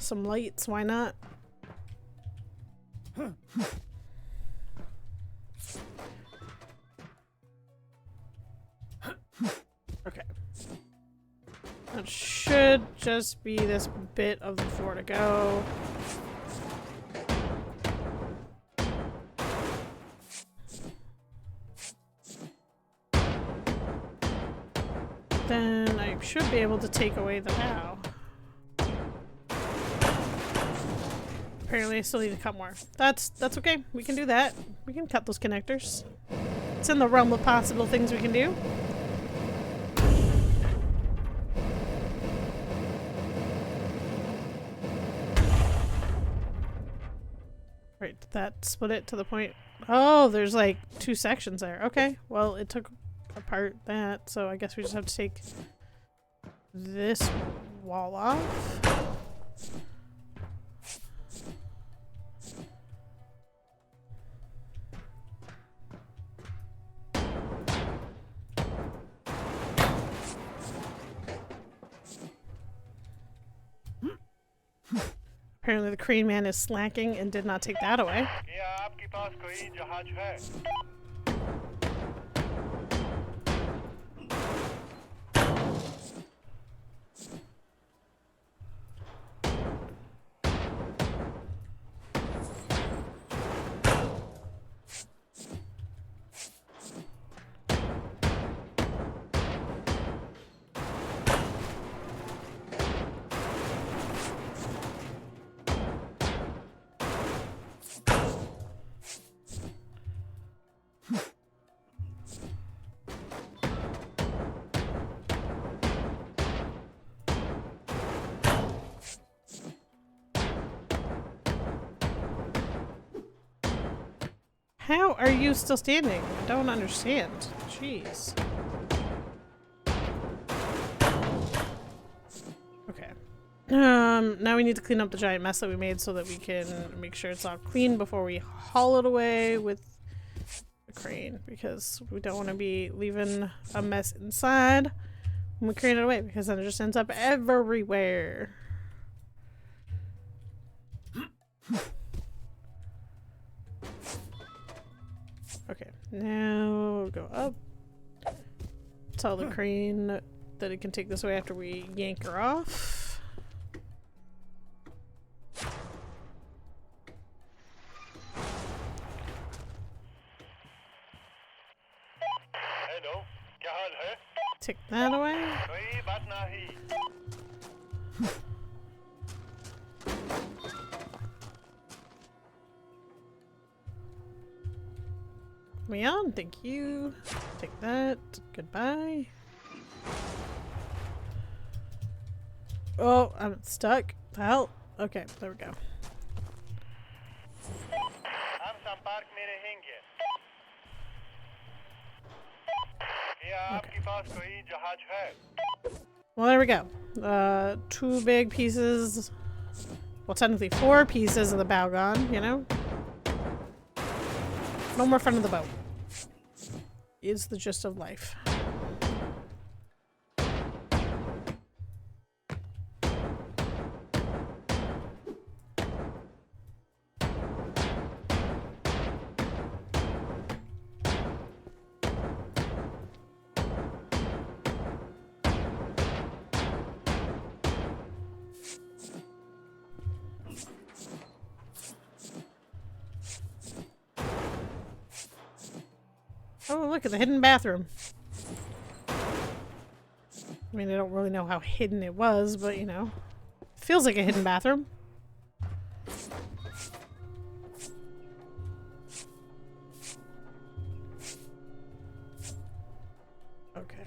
Some lights, why not? Okay. That should just be this bit of the floor to go. Then I should be able to take away the bow. Apparently I still need to cut more. That's okay. We can do that. We can cut those connectors. It's in the realm of possible things we can do. Right, did that split it to the point? Oh, there's like 2 sections there. Okay, well, it took apart that, so I guess we just have to take this wall off. Apparently the crane man is slacking and did not take that away. How are you still standing? I don't understand. Jeez. Okay. Now we need to clean up the giant mess that we made so that we can make sure it's all clean before we haul it away with the crane, because we don't want to be leaving a mess inside when we crane it away, because then it just ends up everywhere. Okay, now we'll go up. Tell the crane that it can take this away after we yank her off. Take that away. Me on, thank you. Take that. Goodbye. Oh, I'm stuck. The hell? Okay, there we go. Okay. Well, there we go. 2 big pieces. Well, technically 4 pieces of the bow gone, you know? No more front of the boat. Is the gist of life. Oh, look at the hidden bathroom. I mean, I don't really know how hidden it was, but you know. Feels like a hidden bathroom. Okay.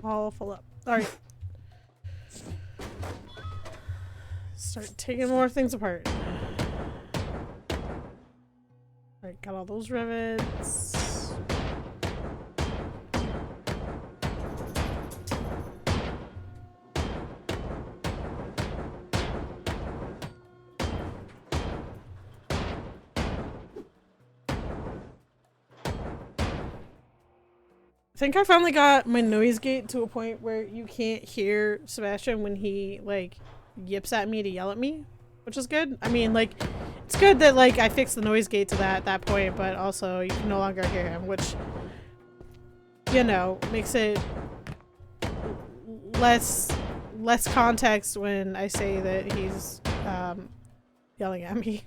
All full up. Alright. Start taking more things apart. Alright, got all those rivets. I think I finally got my noise gate to a point where you can't hear Sebastian when he, like, yips at me to yell at me, which is good. I mean, like, it's good that, like, I fixed the noise gate to that point, but also you can no longer hear him, which, you know, makes it less context when I say that he's, yelling at me.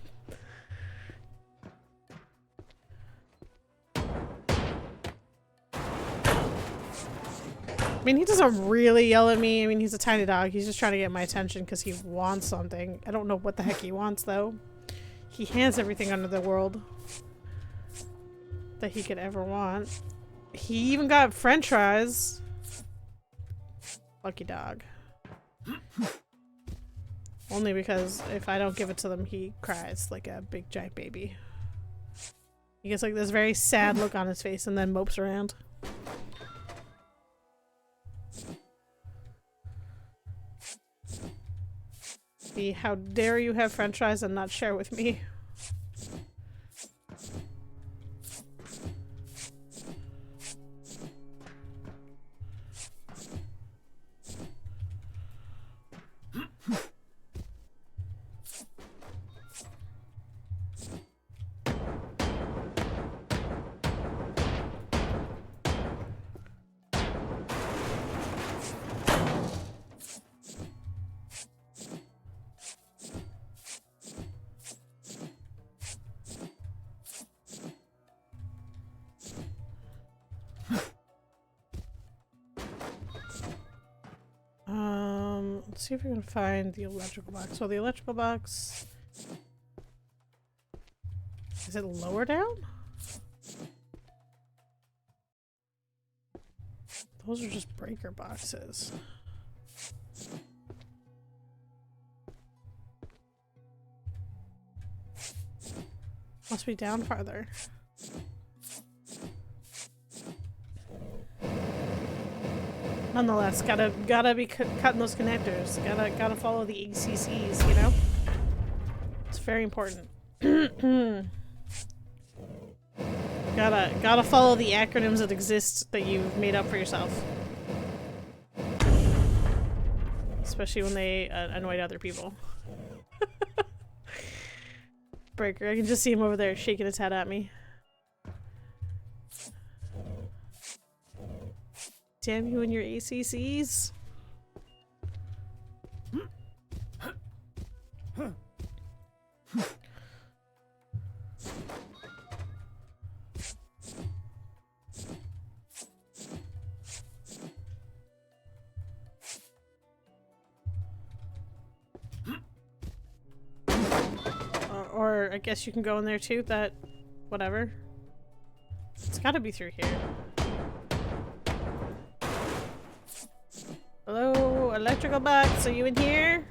I mean, he doesn't really yell at me. I mean, he's a tiny dog. He's just trying to get my attention because he wants something. I don't know what the heck he wants, though. He has everything under the world that he could ever want. He even got french fries. Lucky dog. Only because if I don't give it to them, he cries like a big giant baby. He gets like this very sad look on his face and then mopes around. How dare you have french fries and not share with me? Let's see if we can find the electrical box. So the electrical box... Is it lower down? Those are just breaker boxes. Must be down farther. Nonetheless, gotta be cutting those connectors. Gotta follow the ACCs, you know? It's very important. Gotta follow the acronyms that exist that you've made up for yourself. Especially when they annoy other people. Breaker, I can just see him over there shaking his head at me. Damn you and your ACCs. Or I guess you can go in there too, that... whatever. It's gotta be through here. Hello, electrical box, are you in here?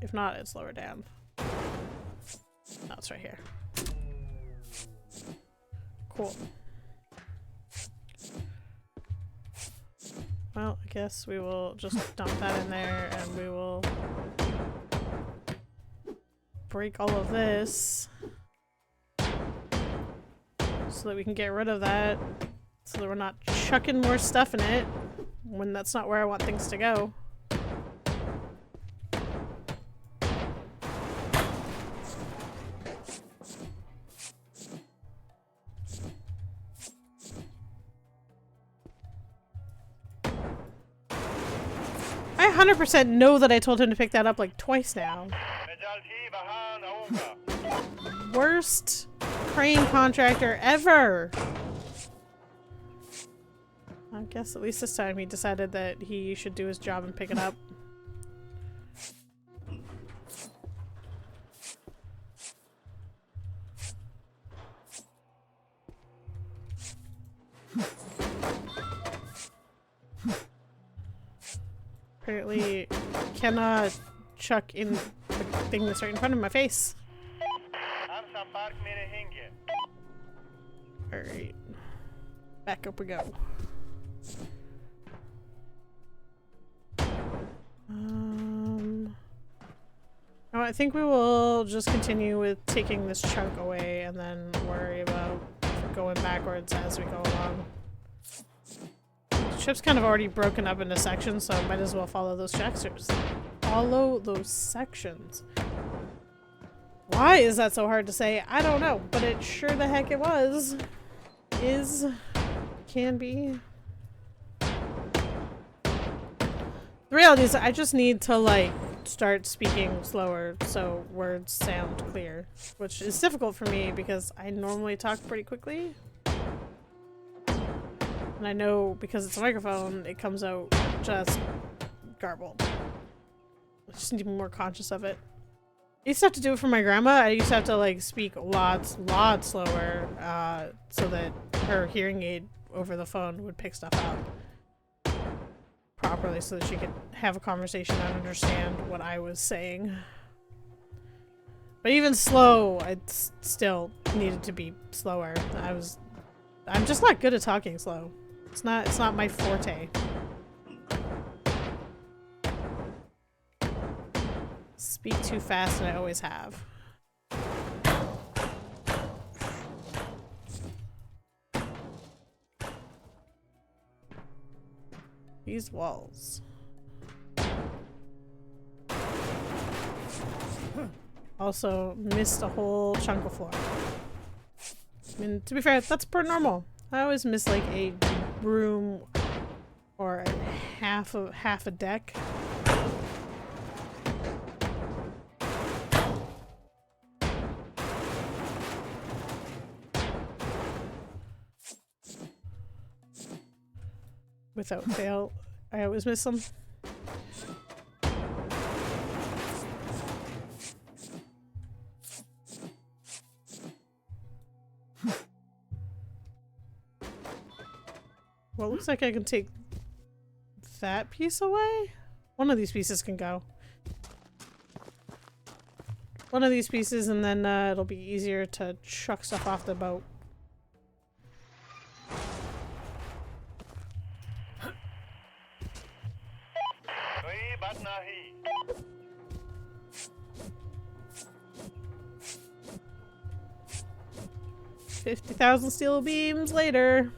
If not, it's lower down. No, it's right here. Cool. Well, I guess we will just dump that in there and we will break all of this so that we can get rid of that, so that we're not chucking more stuff in it when that's not where I want things to go. I 100% know that I told him to pick that up like twice now. Worst crane contractor ever! I guess at least this time he decided that he should do his job and pick it up. Apparently cannot chuck in the thing that's right in front of my face. Alright. Back up we go. Oh, I think we will just continue with taking this chunk away and then worry about going backwards as we go along. The ship's kind of already broken up into sections, so I might as well follow those sections. Follow those sections. Why is that so hard to say? I don't know, but it sure the heck it was. Is. Can be. The reality is I just need to, like, start speaking slower so words sound clear, which is difficult for me because I normally talk pretty quickly. And I know because it's a microphone, it comes out just garbled. I just need to be more conscious of it. I used to have to do it for my grandma. I used to have to like speak lots slower so that her hearing aid over the phone would pick stuff up properly so that she could have a conversation and understand what I was saying. But even slow, I still needed to be slower. I'm just not good at talking slow. It's not my forte. Speak too fast, and I always have. These walls. Also missed a whole chunk of floor. I mean, to be fair, that's per normal. I always miss like a room or half a deck. Without fail, I always miss them. Well, it looks like I can take that piece away. One of these pieces can go. One of these pieces, and then it'll be easier to chuck stuff off the boat. $50,000 steel beams later.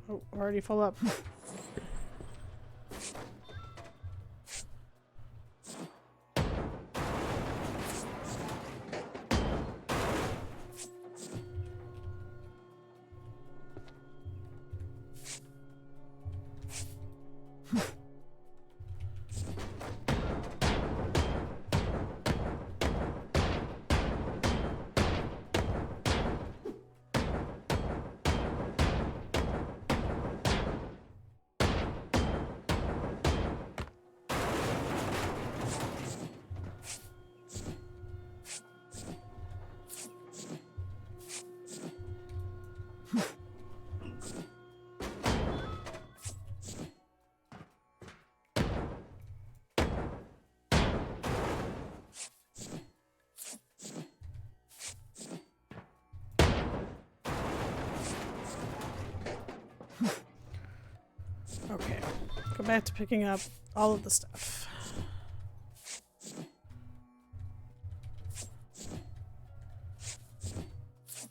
Oh, already full up. Go back to picking up all of the stuff.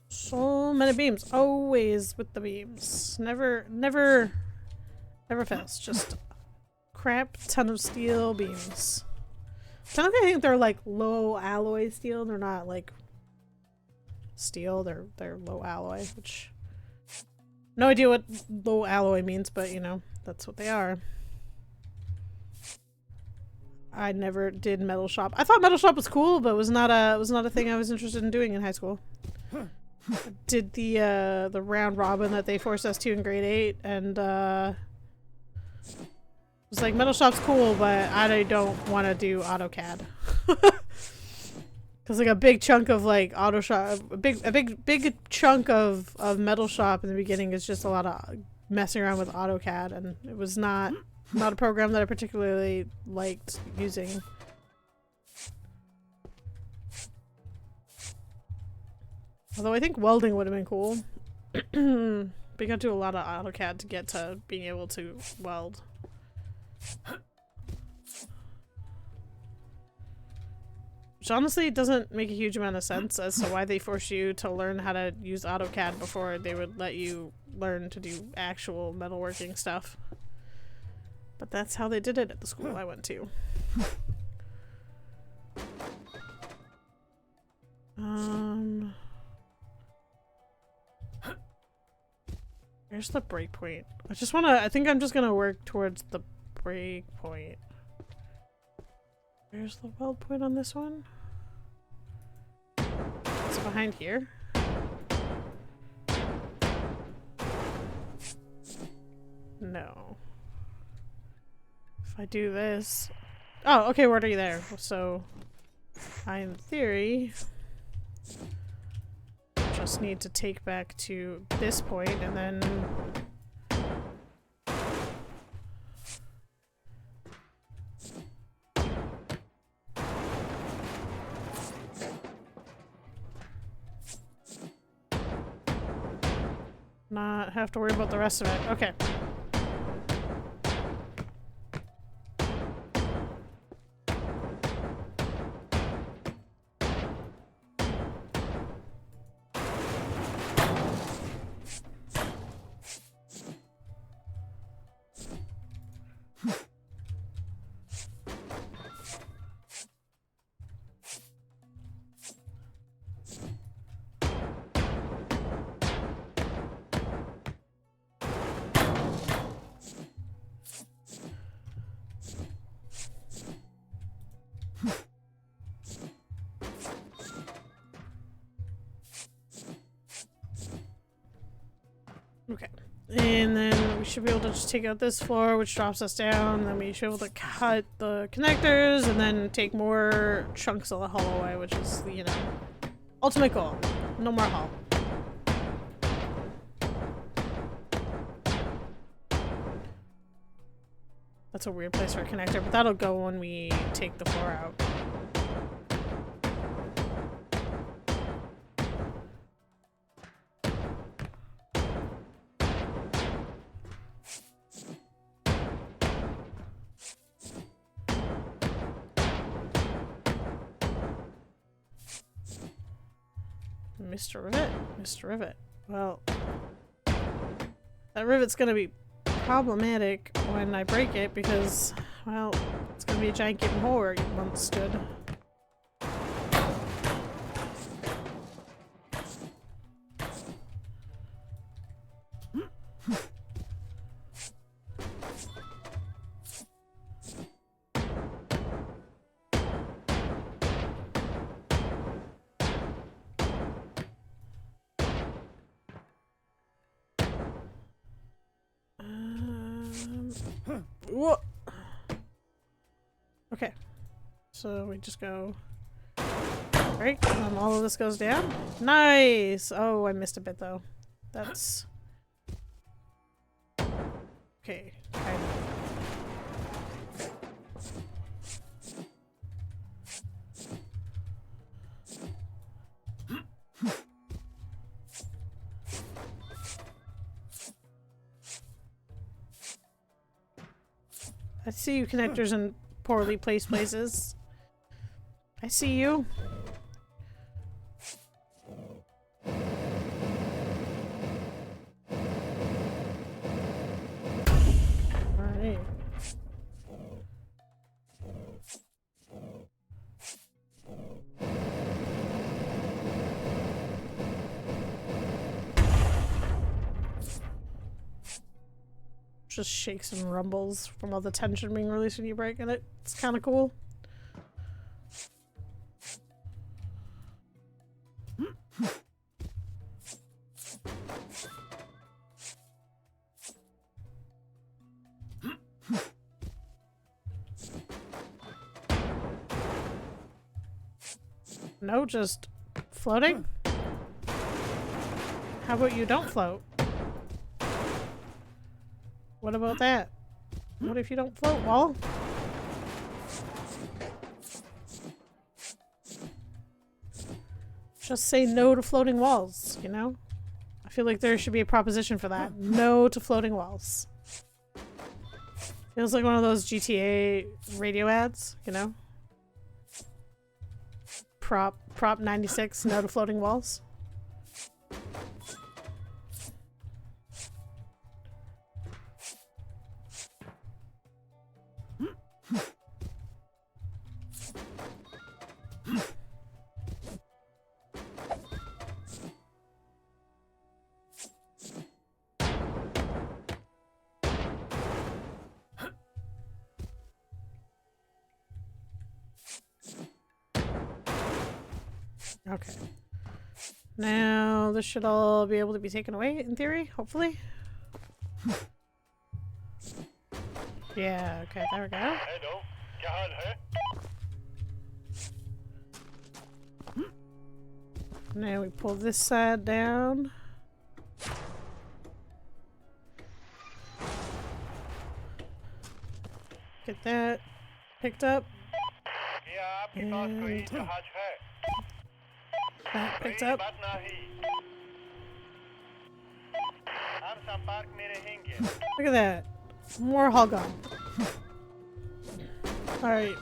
So many beams. Always with the beams. Never fails. Just crap ton of steel beams. Technically, I think they're like low alloy steel. They're not like steel. They're low alloy, which no idea what low alloy means, but you know, that's what they are. I never did metal shop. I thought metal shop was cool, but it was not a thing I was interested in doing in high school. I did the round robin that they forced us to in grade 8, and it was like, metal shop's cool, but I don't want to do AutoCAD. Because like a big chunk of like auto shop, a big chunk of metal shop in the beginning is just a lot of messing around with AutoCAD, and it was not a program that I particularly liked using. Although I think welding would have been cool. But you gotta do a lot of AutoCAD to get to being able to weld. Which honestly doesn't make a huge amount of sense as to why they force you to learn how to use AutoCAD before they would let you learn to do actual metalworking stuff. But that's how they did it at the school I went to. Where's the breakpoint? I think I'm just gonna work towards the breakpoint. Where's the weld point on this one? Is it behind here? No. If I do this... Oh, okay, we're already there. So, I, in theory, just need to take back to this point and then... not have to worry about the rest of it. Okay. Okay. And then we should be able to just take out this floor, which drops us down. And then we should be able to cut the connectors and then take more chunks of the hull away, which is, you know, ultimate goal. No more hull. That's a weird place for a connector, but that'll go when we take the floor out. Mr. Rivet? Mr. Rivet. Well, that rivet's gonna be problematic when I break it because, well, it's gonna be a giant gaping hole where it once stood. Whoa. Okay, so we just go right, and all of this goes down. Nice. Oh, I missed a bit though. That's okay. Kind of. I see you connectors in poorly placed places. I see you. Alright. Just shakes and rumbles from all the tension being released when you break in it. It's kind of cool. No, just floating? How about you don't float? What about that? What if you don't float, wall? Just say no to floating walls, you know? I feel like there should be a proposition for that. No to floating walls. Feels like one of those GTA radio ads, you know? Prop 96, no to floating walls. Okay. Now, this should all be able to be taken away, in theory, hopefully. Yeah, okay, there we go. Now we pull this side down. Get that picked up. And that picked up. Look at that. More hull gone. Alright.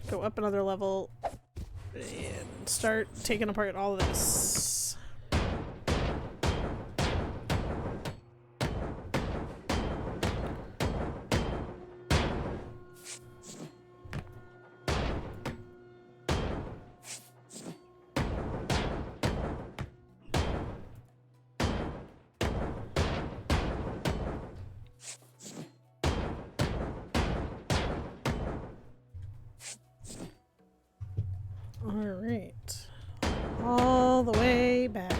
Go up another level and start taking apart all of this. Alright. All the way back.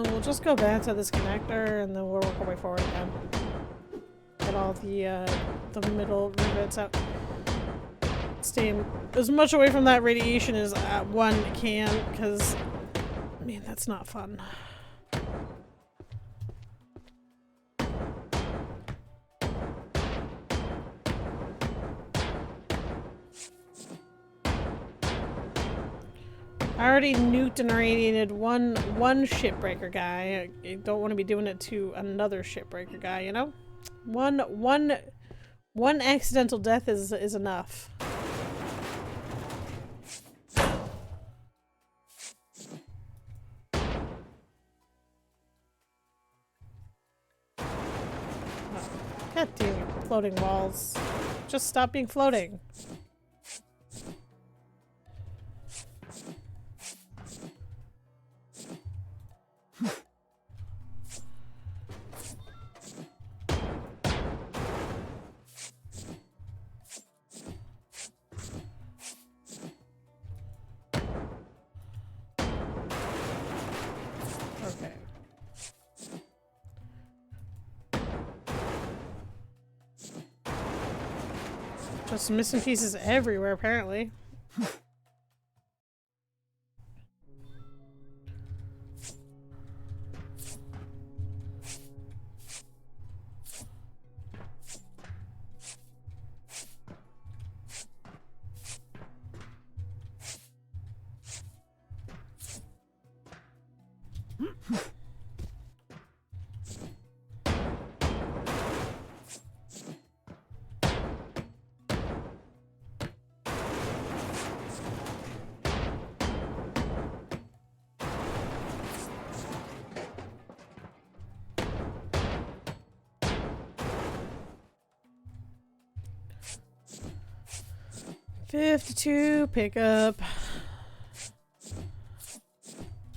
We'll just go back to this connector and then we'll work our way forward again. Get all the middle rivets out. Stay as much away from that radiation as one can, because, I mean, that's not fun. I already nuked and irradiated one shipbreaker guy. I don't want to be doing it to another shipbreaker guy, you know? One accidental death is enough. God damn it, floating walls. Just stop being floating. Just missing pieces everywhere, apparently. $52 pickup.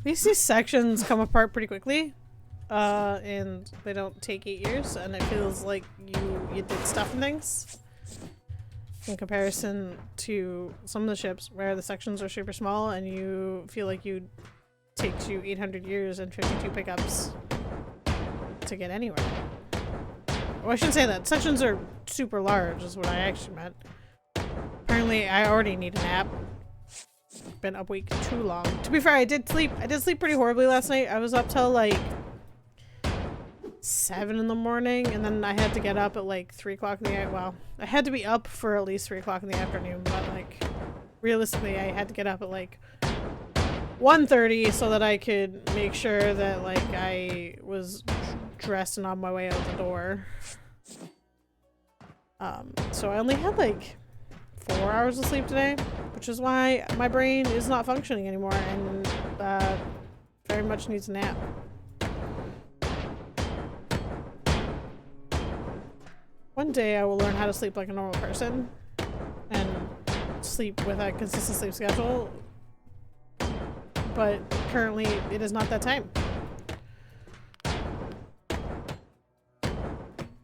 These sections come apart pretty quickly, and they don't take 8 years, and it feels like you did stuff and things. In comparison to some of the ships where the sections are super small and you feel like you takes you 800 years and 52 pickups to get anywhere. Well, I shouldn't say that. Sections are super large is what I actually meant. Apparently, I already need a nap. Been up week too long. To be fair, I did sleep pretty horribly last night. I was up till like 7 in the morning, and then I had to get up at like 3 o'clock in the afternoon. Well, I had to be up for at least 3 o'clock in the afternoon, but like realistically, I had to get up at like 1:30 so that I could make sure that like I was dressed and on my way out the door. So I only had like 4 hours of sleep today, which is why my brain is not functioning anymore and very much needs a nap. One day I will learn how to sleep like a normal person and sleep with a consistent sleep schedule, but currently it is not that time.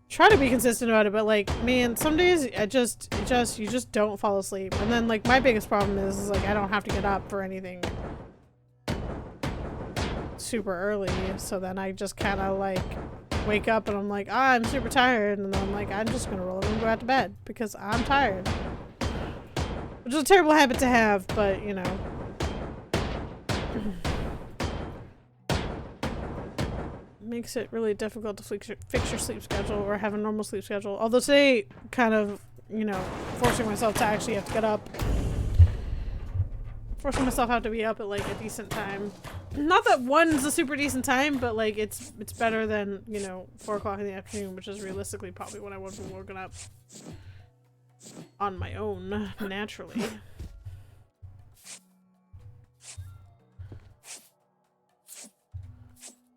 Try to be consistent about it, but like, man, some days you just don't fall asleep. And then like my biggest problem is like I don't have to get up for anything super early, so then I just kind of like wake up and I'm like, I'm super tired, and then I'm like, I'm just gonna roll over and go out to bed because I'm tired, which is a terrible habit to have, but you know. Makes it really difficult to fix your sleep schedule or have a normal sleep schedule. Although today, kind of, you know, forcing myself to actually have to get up. Forcing myself out to be up at like a decent time. Not that 1's a super decent time, but like it's better than, you know, 4 o'clock in the afternoon, which is realistically probably when I would have woken up on my own, naturally.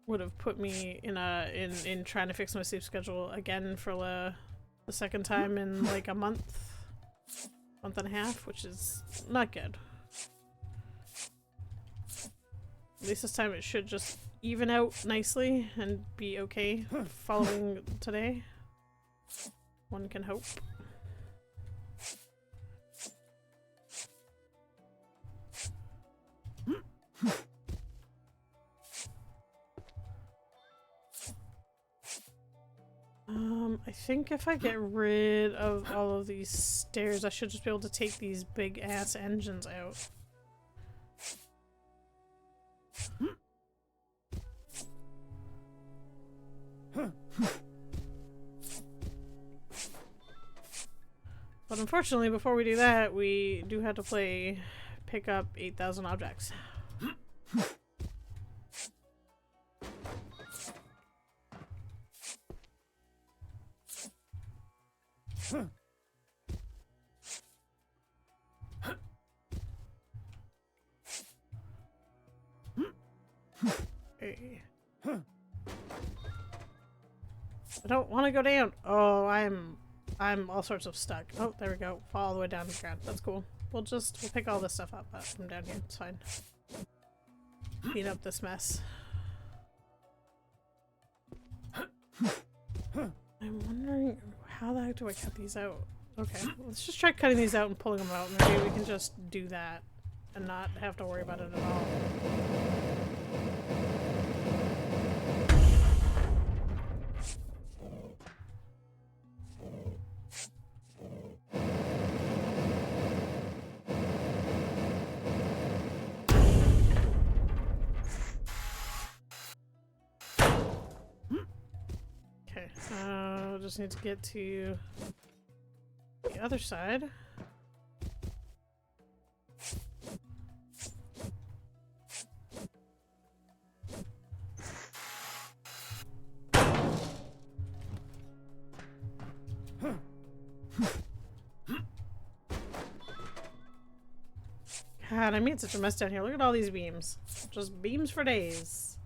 Would have put me in trying to fix my sleep schedule again for the second time in like a month and a half, which is not good. At least this time it should just even out nicely and be okay following today. One can hope. I think if I get rid of all of these stairs, I should just be able to take these big ass engines out. But unfortunately, before we do that, we do have to pick up 8,000 objects. Hey. I don't want to go down. Oh, I'm all sorts of stuck. Oh, there we go. Fall all the way down to the ground. That's cool. We'll pick all this stuff up from down here. It's fine. Clean up this mess. I'm wondering how the heck do I cut these out? Okay, let's just try cutting these out and pulling them out. Maybe we can just do that and not have to worry about it at all. Just need to get to the other side. God, I made such a mess down here. Look at all these beams. Just beams for days.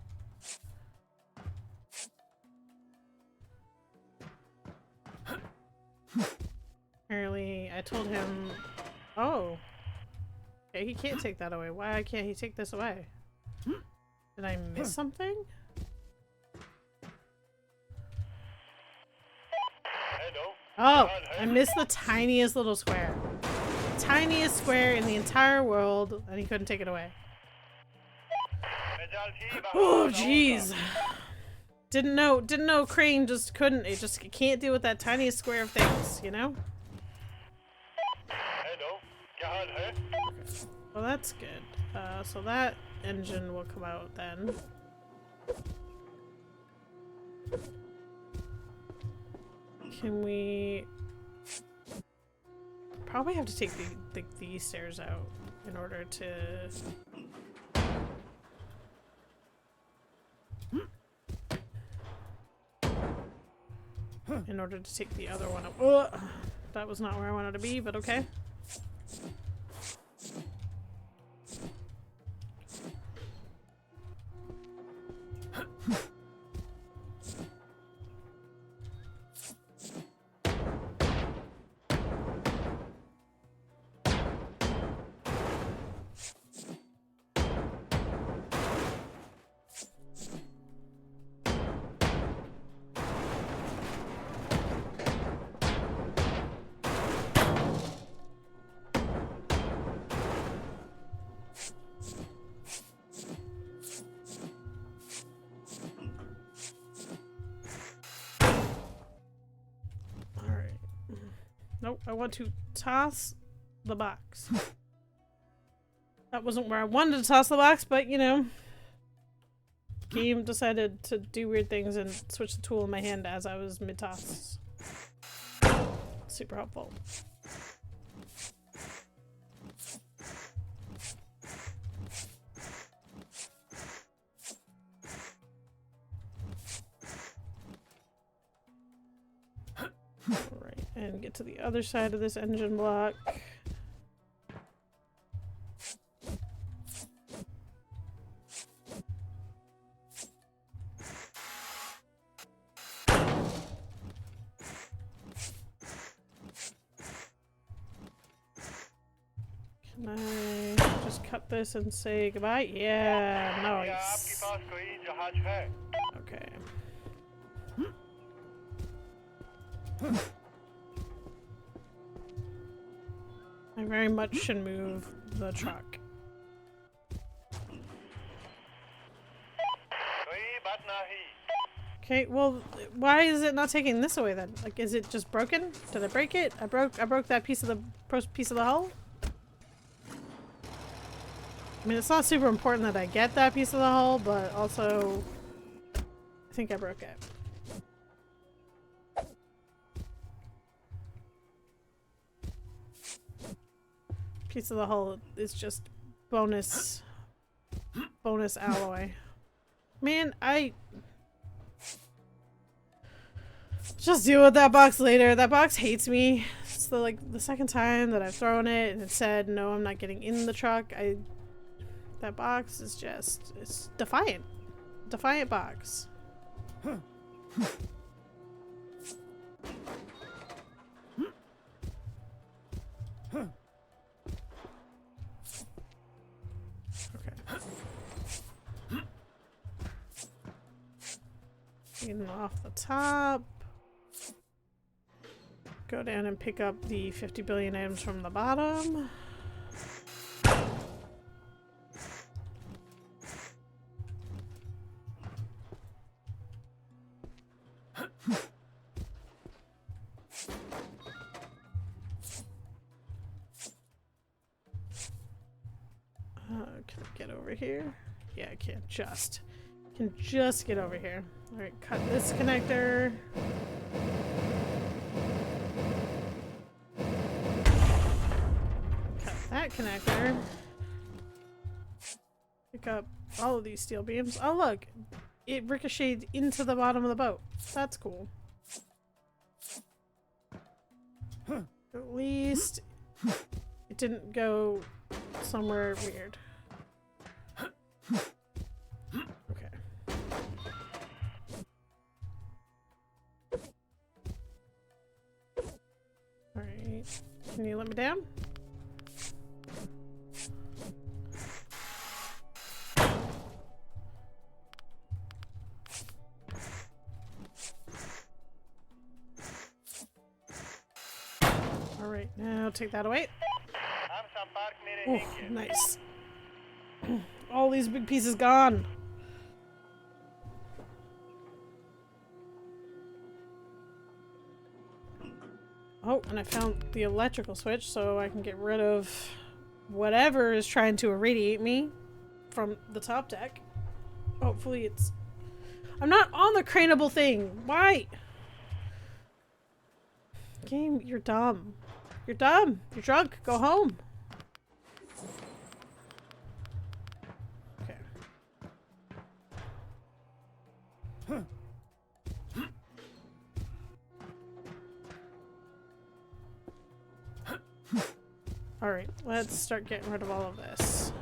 Apparently, I told him... Oh. Okay, he can't take that away. Why can't he take this away? Did I miss something? Oh, I missed the tiniest little square. Tiniest square in the entire world, and he couldn't take it away. Oh, jeez. Didn't know Crane just couldn't. It just can't deal with that tiniest square of things, you know? Okay. Well, that's good. So that engine will come out then. Can we... Probably have to take these stairs out in order to... In order to take the other one up. Oh, that was not where I wanted to be, but okay. Nope, I want to toss the box. That wasn't where I wanted to toss the box, but you know. Game decided to do weird things and switch the tool in my hand as I was mid-toss. Super helpful. Alright, and get to the other side of this engine block. Can I just cut this and say goodbye? Yeah, nice. Okay. I very much should move the truck. Okay, well, why is it not taking this away then? Like, is it just broken? Did I break it? I broke that piece of the hull? I mean, it's not super important that I get that piece of the hull, but also I think I broke it. Piece of the hull is just bonus alloy. Man, just deal with that box later. That box hates me. It's the second time that I've thrown it and it said no, I'm not getting in the truck. That box is just, it's defiant. Defiant box. Getting off the top. Go down and pick up the 50 billion items from the bottom. Can I get over here? Yeah, I can. can just get over here. Alright, cut this connector. Cut that connector. Pick up all of these steel beams. Oh look! It ricocheted into the bottom of the boat. That's cool. At least it didn't go somewhere weird. Okay. Alright. Can you let me down? Alright, now take that away. Oh, nice. All these big pieces gone. Oh, and I found the electrical switch so I can get rid of whatever is trying to irradiate me from the top deck. Hopefully it's... I'm not on the craneable thing. Why? Game, you're dumb. You're dumb. You're drunk. Go home. Okay. Alright, let's start getting rid of all of this.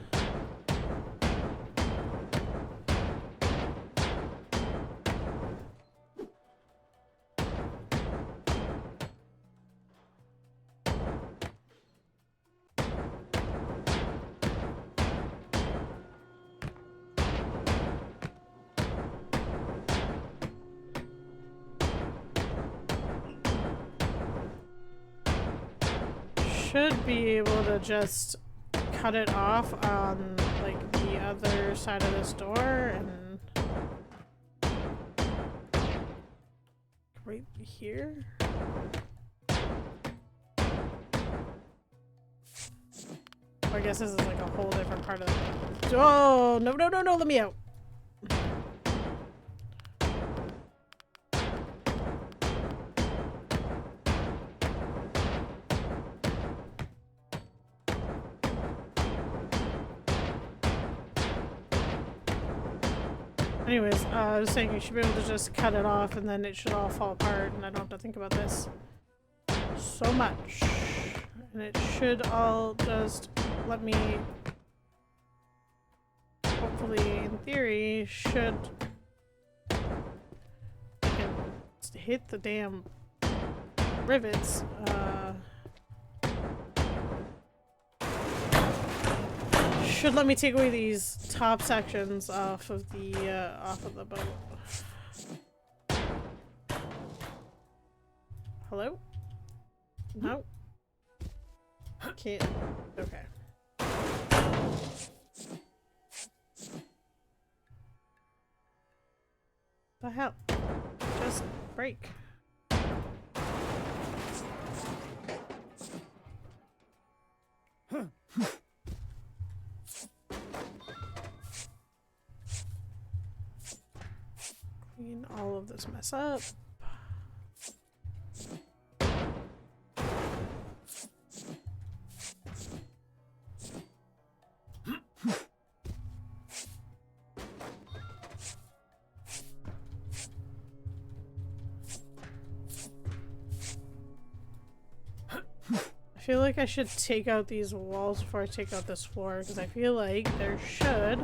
Should be able to just cut it off on like the other side of this door and right here. I guess this is like a whole different part of the... Oh, no, no, no, no, let me out. Anyways, I was saying you should be able to just cut it off and then it should all fall apart and I don't have to think about this so much. And it should all just let me, hopefully in theory, should I can hit the damn rivets. Should let me take away these top sections off of the boat. Hello? No? Can't. Okay. The hell? Just break. Clean all of this mess up. I feel like I should take out these walls before I take out this floor because I feel like there should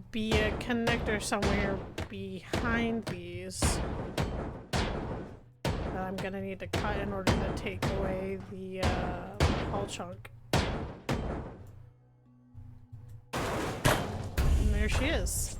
be a connector somewhere behind these that I'm gonna need to cut in order to take away the hull chunk. And there she is.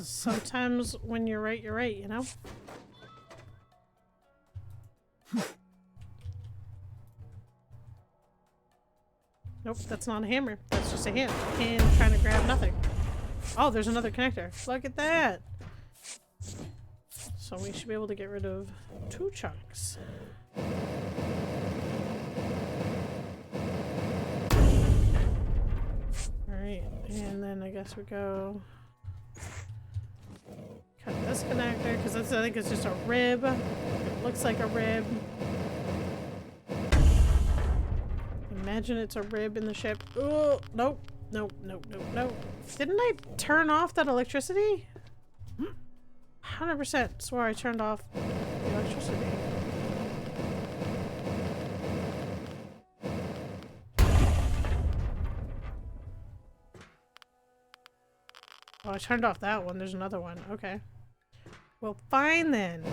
Sometimes when you're right, you know? Nope, that's not a hammer. That's just a hand. Hand trying to grab nothing. Oh, there's another connector. Look at that! So we should be able to get rid of 2 chunks. Alright, and then I guess we go... cut this connector, because I think it's just a rib. It looks like a rib. Imagine it's a rib in the ship. Oh, nope. Nope, nope, nope, nope. Didn't I turn off that electricity? 100% swore I turned off the electricity. Oh, I turned off that one. There's another one. Okay. Well, fine then.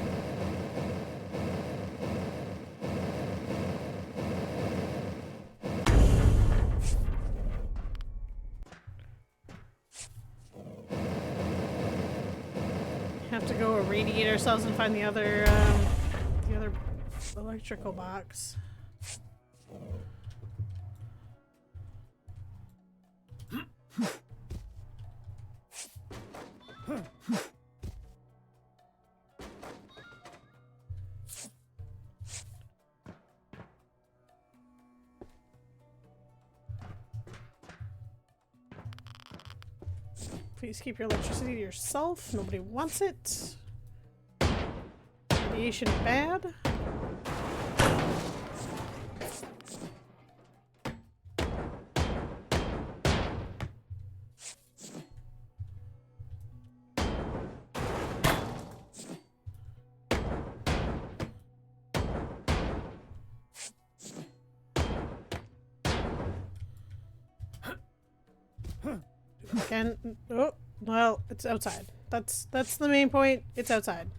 Have to go irradiate ourselves and find the other electrical box. Please keep your electricity to yourself. Nobody wants it. Radiation bad. Again, oh, well, it's outside. That's the main point. It's outside.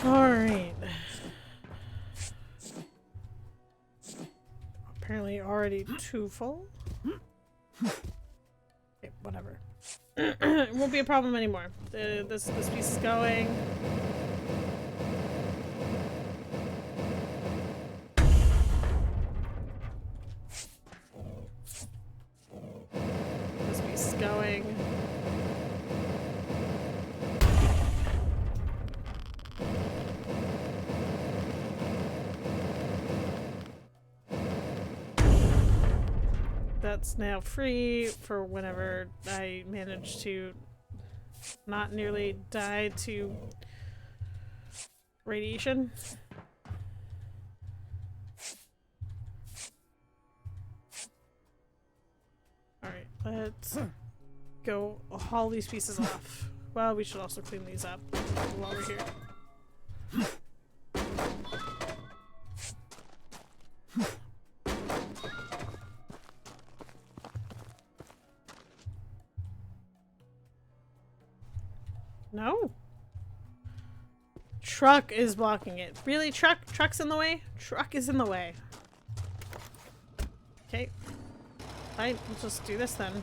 All right. Apparently already too full. Okay, whatever. It won't be a problem anymore. This piece is going. This piece is going. That's now free for whenever I manage to not nearly die to radiation. Alright, let's go haul these pieces off. Well, we should also clean these up while we're here. No. Truck is blocking it. Really? Truck's in the way? Truck is in the way. Okay. Fine, we'll just do this then.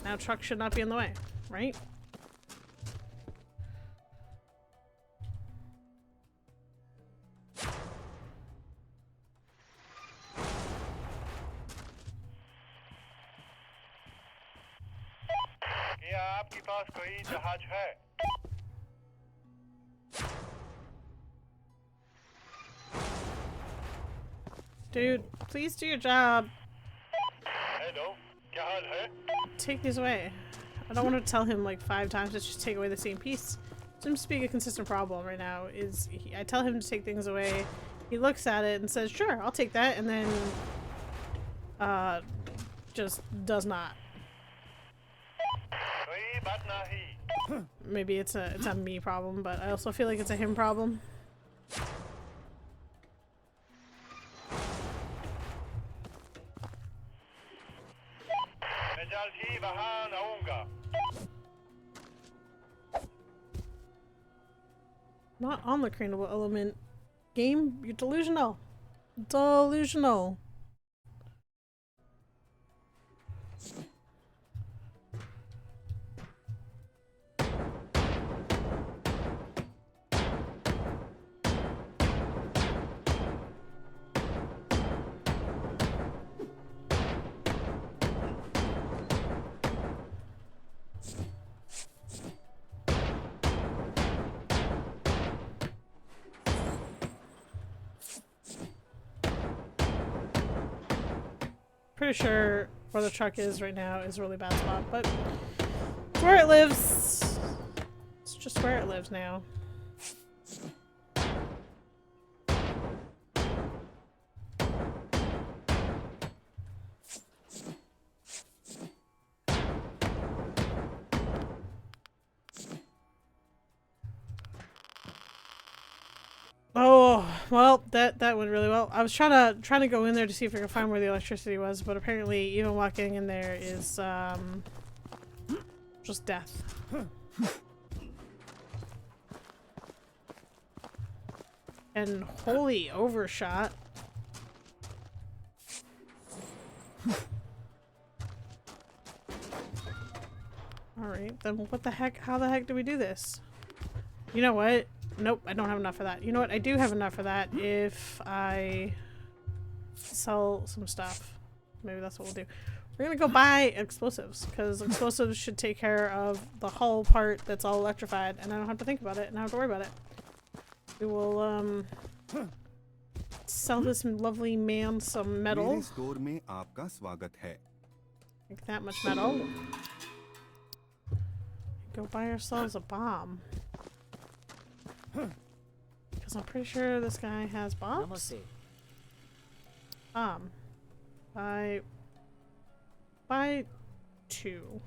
Now truck should not be in the way, right? क्या आपके पास कोई जहाज है? Dude, please do your job. Hello, क्या हाल है? Take these away. I don't want to tell him like 5 times to just take away the same piece. Seems to be a consistent problem right now. I tell him to take things away. He looks at it and says, "Sure, I'll take that," and then just does not. कोई बात नहीं. Maybe it's a me problem, but I also feel like it's a him problem. मैं जल्द ही वहाँ आऊँगा. Not on the craneable element. Game, you're delusional. Delusional. Pretty sure where the truck is right now is a really bad spot, but it's where it lives. It's just where it lives now. Oh, well, that went really well. I was trying to go in there to see if I could find where the electricity was, but apparently even walking in there is just death. And holy overshot. Alright, then what the heck? How the heck do we do this? You know what? Nope, I don't have enough for that. You know what? I do have enough for that if I sell some stuff. Maybe that's what we'll do. We're gonna go buy explosives, because explosives should take care of the hull part that's all electrified, and I don't have to think about it, and I don't have to worry about it. We will, sell this lovely man some metal. Like that much metal. Go buy ourselves a bomb. Because I'm pretty sure this guy has bombs. Buy 2.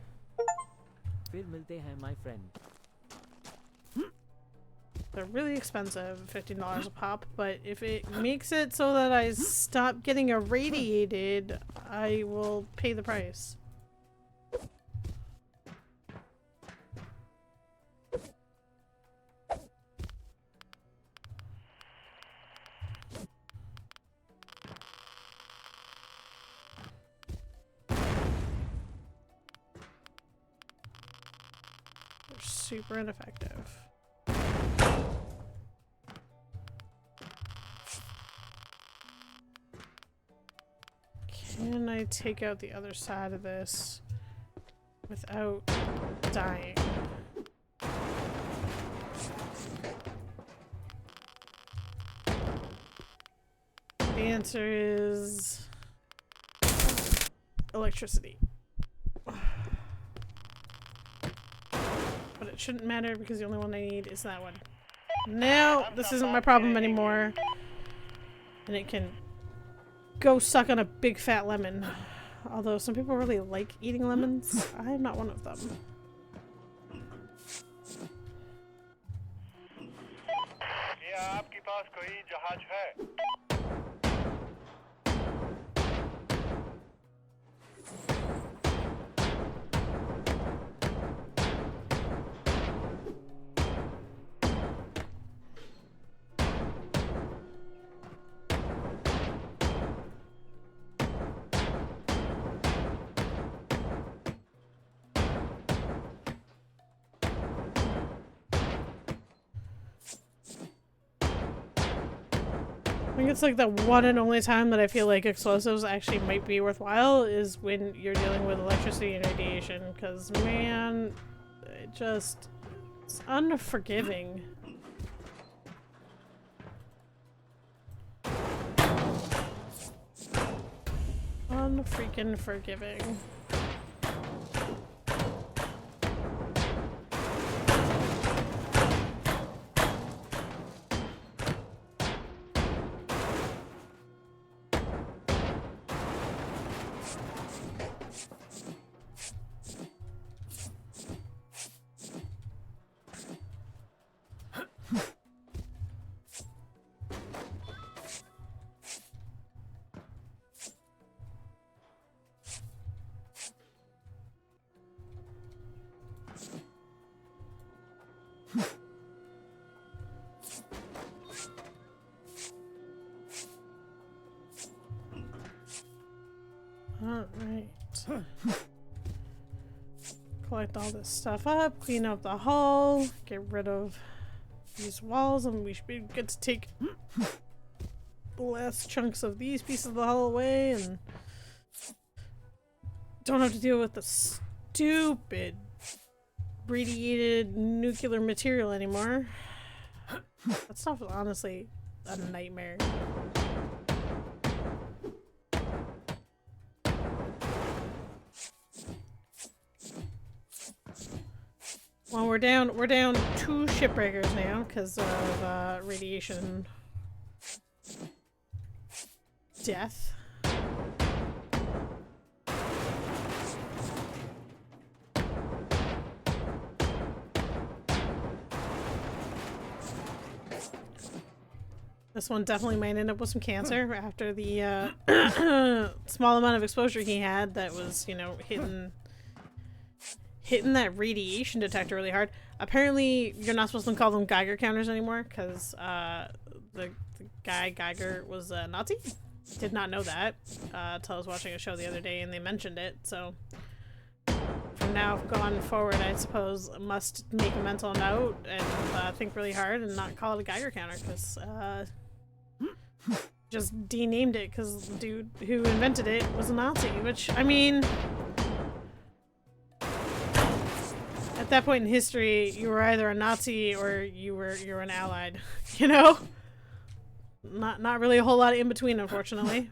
फिर मिलते हैं, my friend. They're really expensive, $15 a pop, but if it makes it so that I stop getting irradiated, I will pay the price. They're super ineffective. Can I take out the other side of this without dying? The answer is electricity. But it shouldn't matter because the only one I need is that one. No, this isn't my problem anymore. And it can go suck on a big fat lemon. Although some people really like eating lemons. I am not one of them. क्या आपके पास कोई जहाज है? I think it's like the one and only time that I feel like explosives actually might be worthwhile is when you're dealing with electricity and radiation, because man, it's unforgiving. Unfreaking forgiving. collect all this stuff up, clean up the hull, get rid of these walls, and we should be good to take the last chunks of these pieces of the hull away, and don't have to deal with the stupid radiated nuclear material anymore. That stuff is honestly a nightmare. Well, we're down 2 shipbreakers now because of radiation death. This one definitely might end up with some cancer after the small amount of exposure he had that was, you know, hitting that radiation detector really hard. Apparently, you're not supposed to call them Geiger counters anymore because the guy Geiger was a Nazi. Did not know that until I was watching a show the other day and they mentioned it. So from now going forward, I suppose must make a mental note and think really hard and not call it a Geiger counter because just denamed it because the dude who invented it was a Nazi. Which, I mean, at that point in history, you were either a Nazi or you were an Allied, you know? Not really a whole lot in between, unfortunately.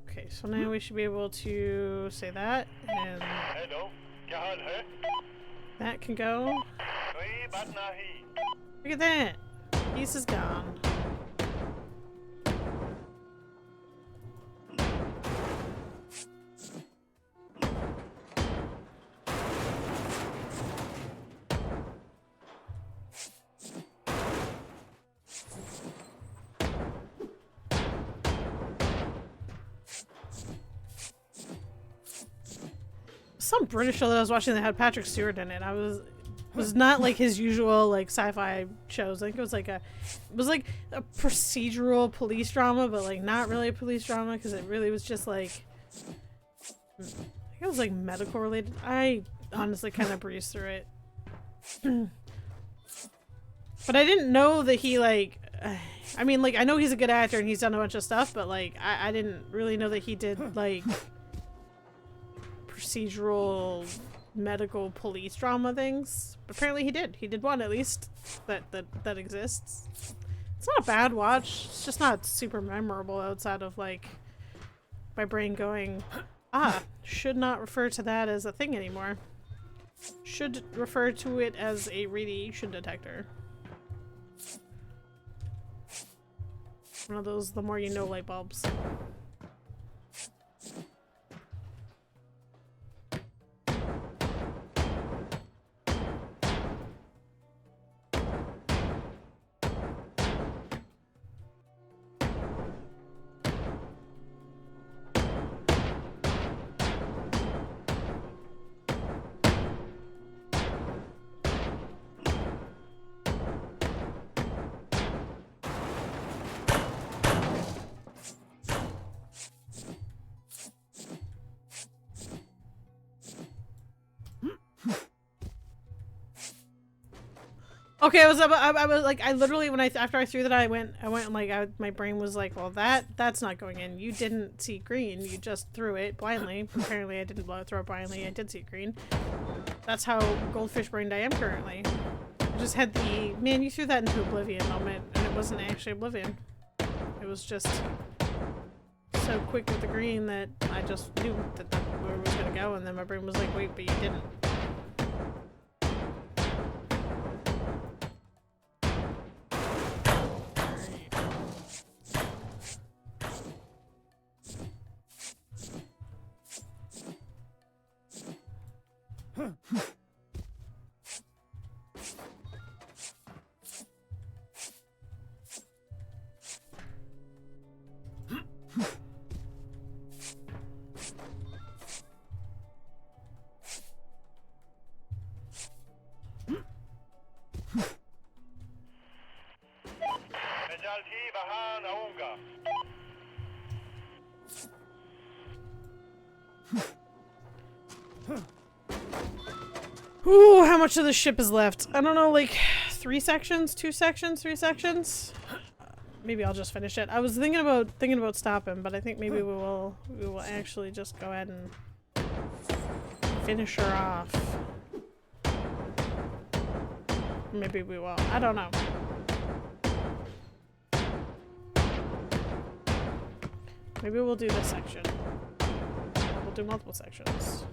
Okay, so now we should be able to say that, and Hello, क्या हाल है? that can go. कोई बात नहीं. Look at that! Piece is gone. Some British show that I was watching that had Patrick Stewart in it. Was not like his usual like sci-fi shows. I think it was like a procedural police drama, but like not really a police drama because it really was just like I think it was like medical related. I honestly kind of breezed through it, but I didn't know that he like. I mean, like I know he's a good actor and he's done a bunch of stuff, but like I didn't really know that he did like procedural medical police drama things. But apparently he did. He did one at least that exists. It's not a bad watch. It's just not super memorable outside of like my brain going, should not refer to that as a thing anymore. Should refer to it as a radiation detector. One of those the more you know light bulbs. Okay, I was like, I literally after I threw that, I went like, my brain was like, well, that's not going in. You didn't see green. You just threw it blindly. Apparently, I didn't throw it blindly. I did see green. That's how goldfish brained I am currently. I just had the man. You threw that into oblivion moment, and it wasn't actually oblivion. It was just so quick with the green that I just knew that where it was gonna go, and then my brain was like, wait, but you didn't. Casualty वहाँ आऊँगा. Ooh, how much of the ship is left? I don't know, like 3 sections, 2 sections, 3 sections. Maybe I'll just finish it. I was thinking about stopping, but I think maybe we will actually just go ahead and finish her off. Maybe we will. I don't know. Maybe we'll do this section. We'll do multiple sections.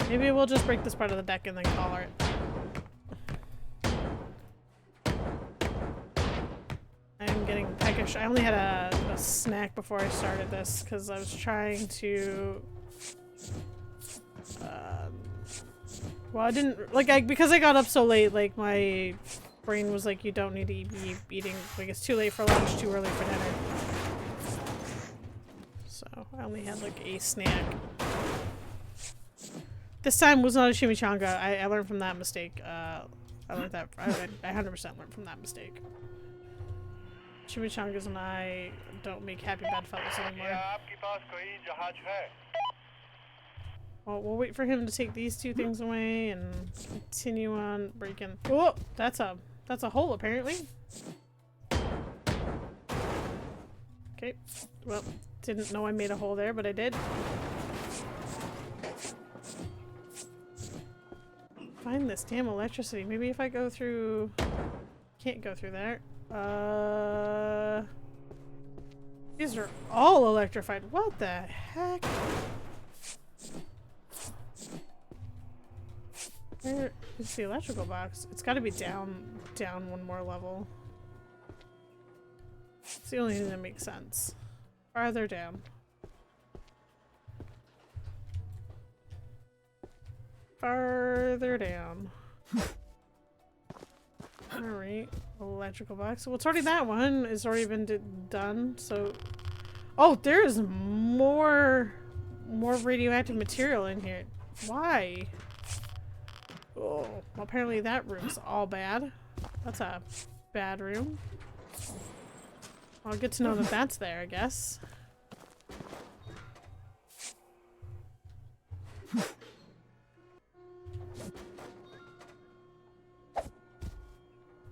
Maybe we'll just break this part of the deck and then call her. I'm getting peckish. I only had a snack before I started this because I was trying to well, I didn't because I got up so late, like my brain was like, you don't need to be eating, like it's too late for lunch, too early for dinner. So I only had like a snack. This time was not a chimichanga. I learned from that mistake. I learned that. I 100% learned from that mistake. Chimichangas and I don't make happy bedfellows anymore. क्या आपके पास कोई जहाज है? Well, we'll wait for him to take these 2 things away and continue on breaking. Oh, that's a hole apparently. Okay. Well, didn't know I made a hole there, but I did. Find this damn electricity. Maybe if I go through... Can't go through there. These are all electrified. What the heck? Where is the electrical box? It's gotta be down 1 more level. It's the only thing that makes sense. Farther down. Farther down. Alright. Electrical box. Well, it's already that one. It's already been done, so... Oh, there's more radioactive material in here. Why? Oh, well, apparently that room's all bad. That's a bad room. Well, good to know that that's there, I guess.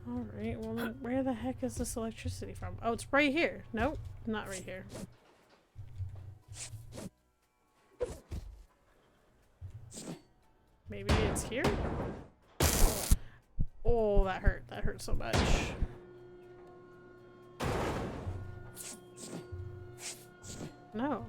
Alright, well then where the heck is this electricity from? Oh, it's right here. Nope, not right here. Maybe it's here? Oh, that hurt. That hurt so much. No.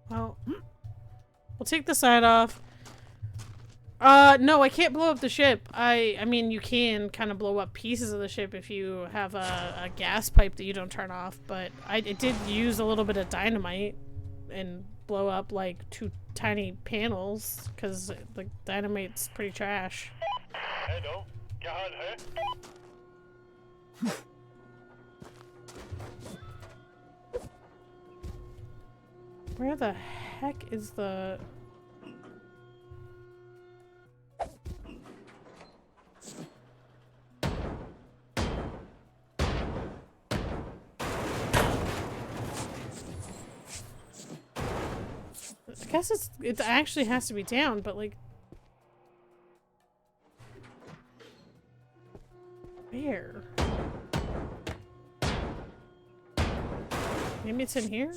Well, we'll take the side off. No, I can't blow up the ship. I mean, you can kind of blow up pieces of the ship if you have a gas pipe that you don't turn off, but it did use a little bit of dynamite and blow up like 2 tiny panels because the dynamite's pretty trash. Hello, क्या हाल है? Where the heck is the... I guess it actually has to be down, but like... Where? Maybe it's in here?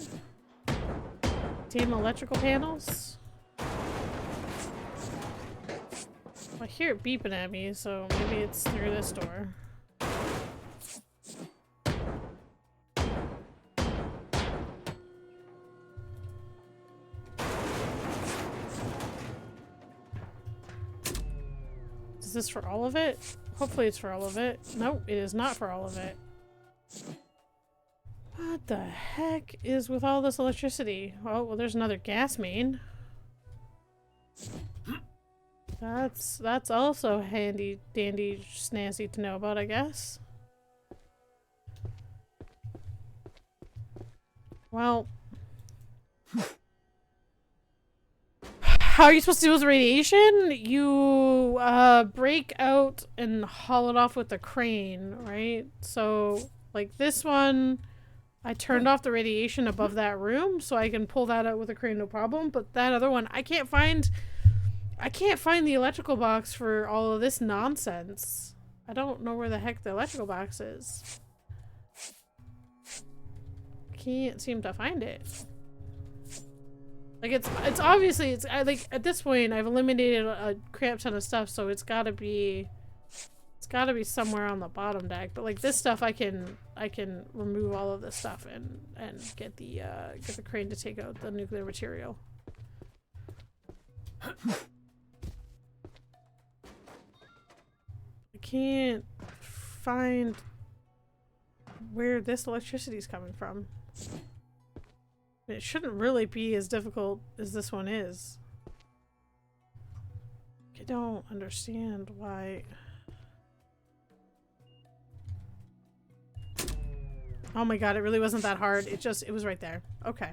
Damn electrical panels? I hear it beeping at me, so maybe it's through this door. Is this for all of it? Hopefully it's for all of it. Nope, it is not for all of it. What the heck is with all this electricity? Oh, well, there's another gas main. That's also handy, dandy, snazzy to know about, I guess. Well, how are you supposed to deal with radiation? You break out and haul it off with the crane, right? So like this one, I turned off the radiation above that room so I can pull that out with a crane, no problem. But that other one, I can't find the electrical box for all of this nonsense. I don't know where the heck the electrical box is. Can't seem to find it. Like it's obviously like at this point I've eliminated a crap ton of stuff, so it's gotta be somewhere on the bottom deck. But like this stuff I can remove all of this stuff and get the crane to take out the nuclear material. I can't find where this electricity is coming from. It shouldn't really be as difficult as this one is. I don't understand why. Oh my god, it really wasn't that hard. It was right there. Okay.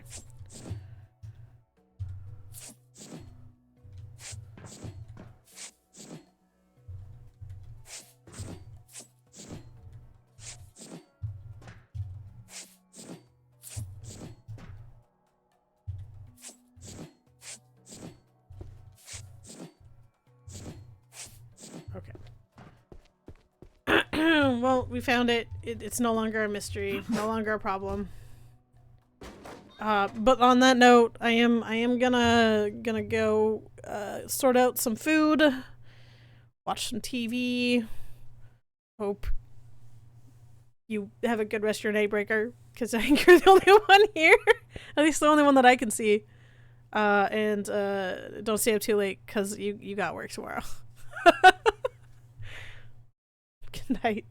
Well, we found it. It's no longer a mystery, no longer a problem. But on that note, I am gonna go sort out some food, watch some TV. Hope you have a good rest of your night, Breaker, because I think you're the only one here, at least the only one that I can see. And don't stay up too late because you got work tomorrow. Good night.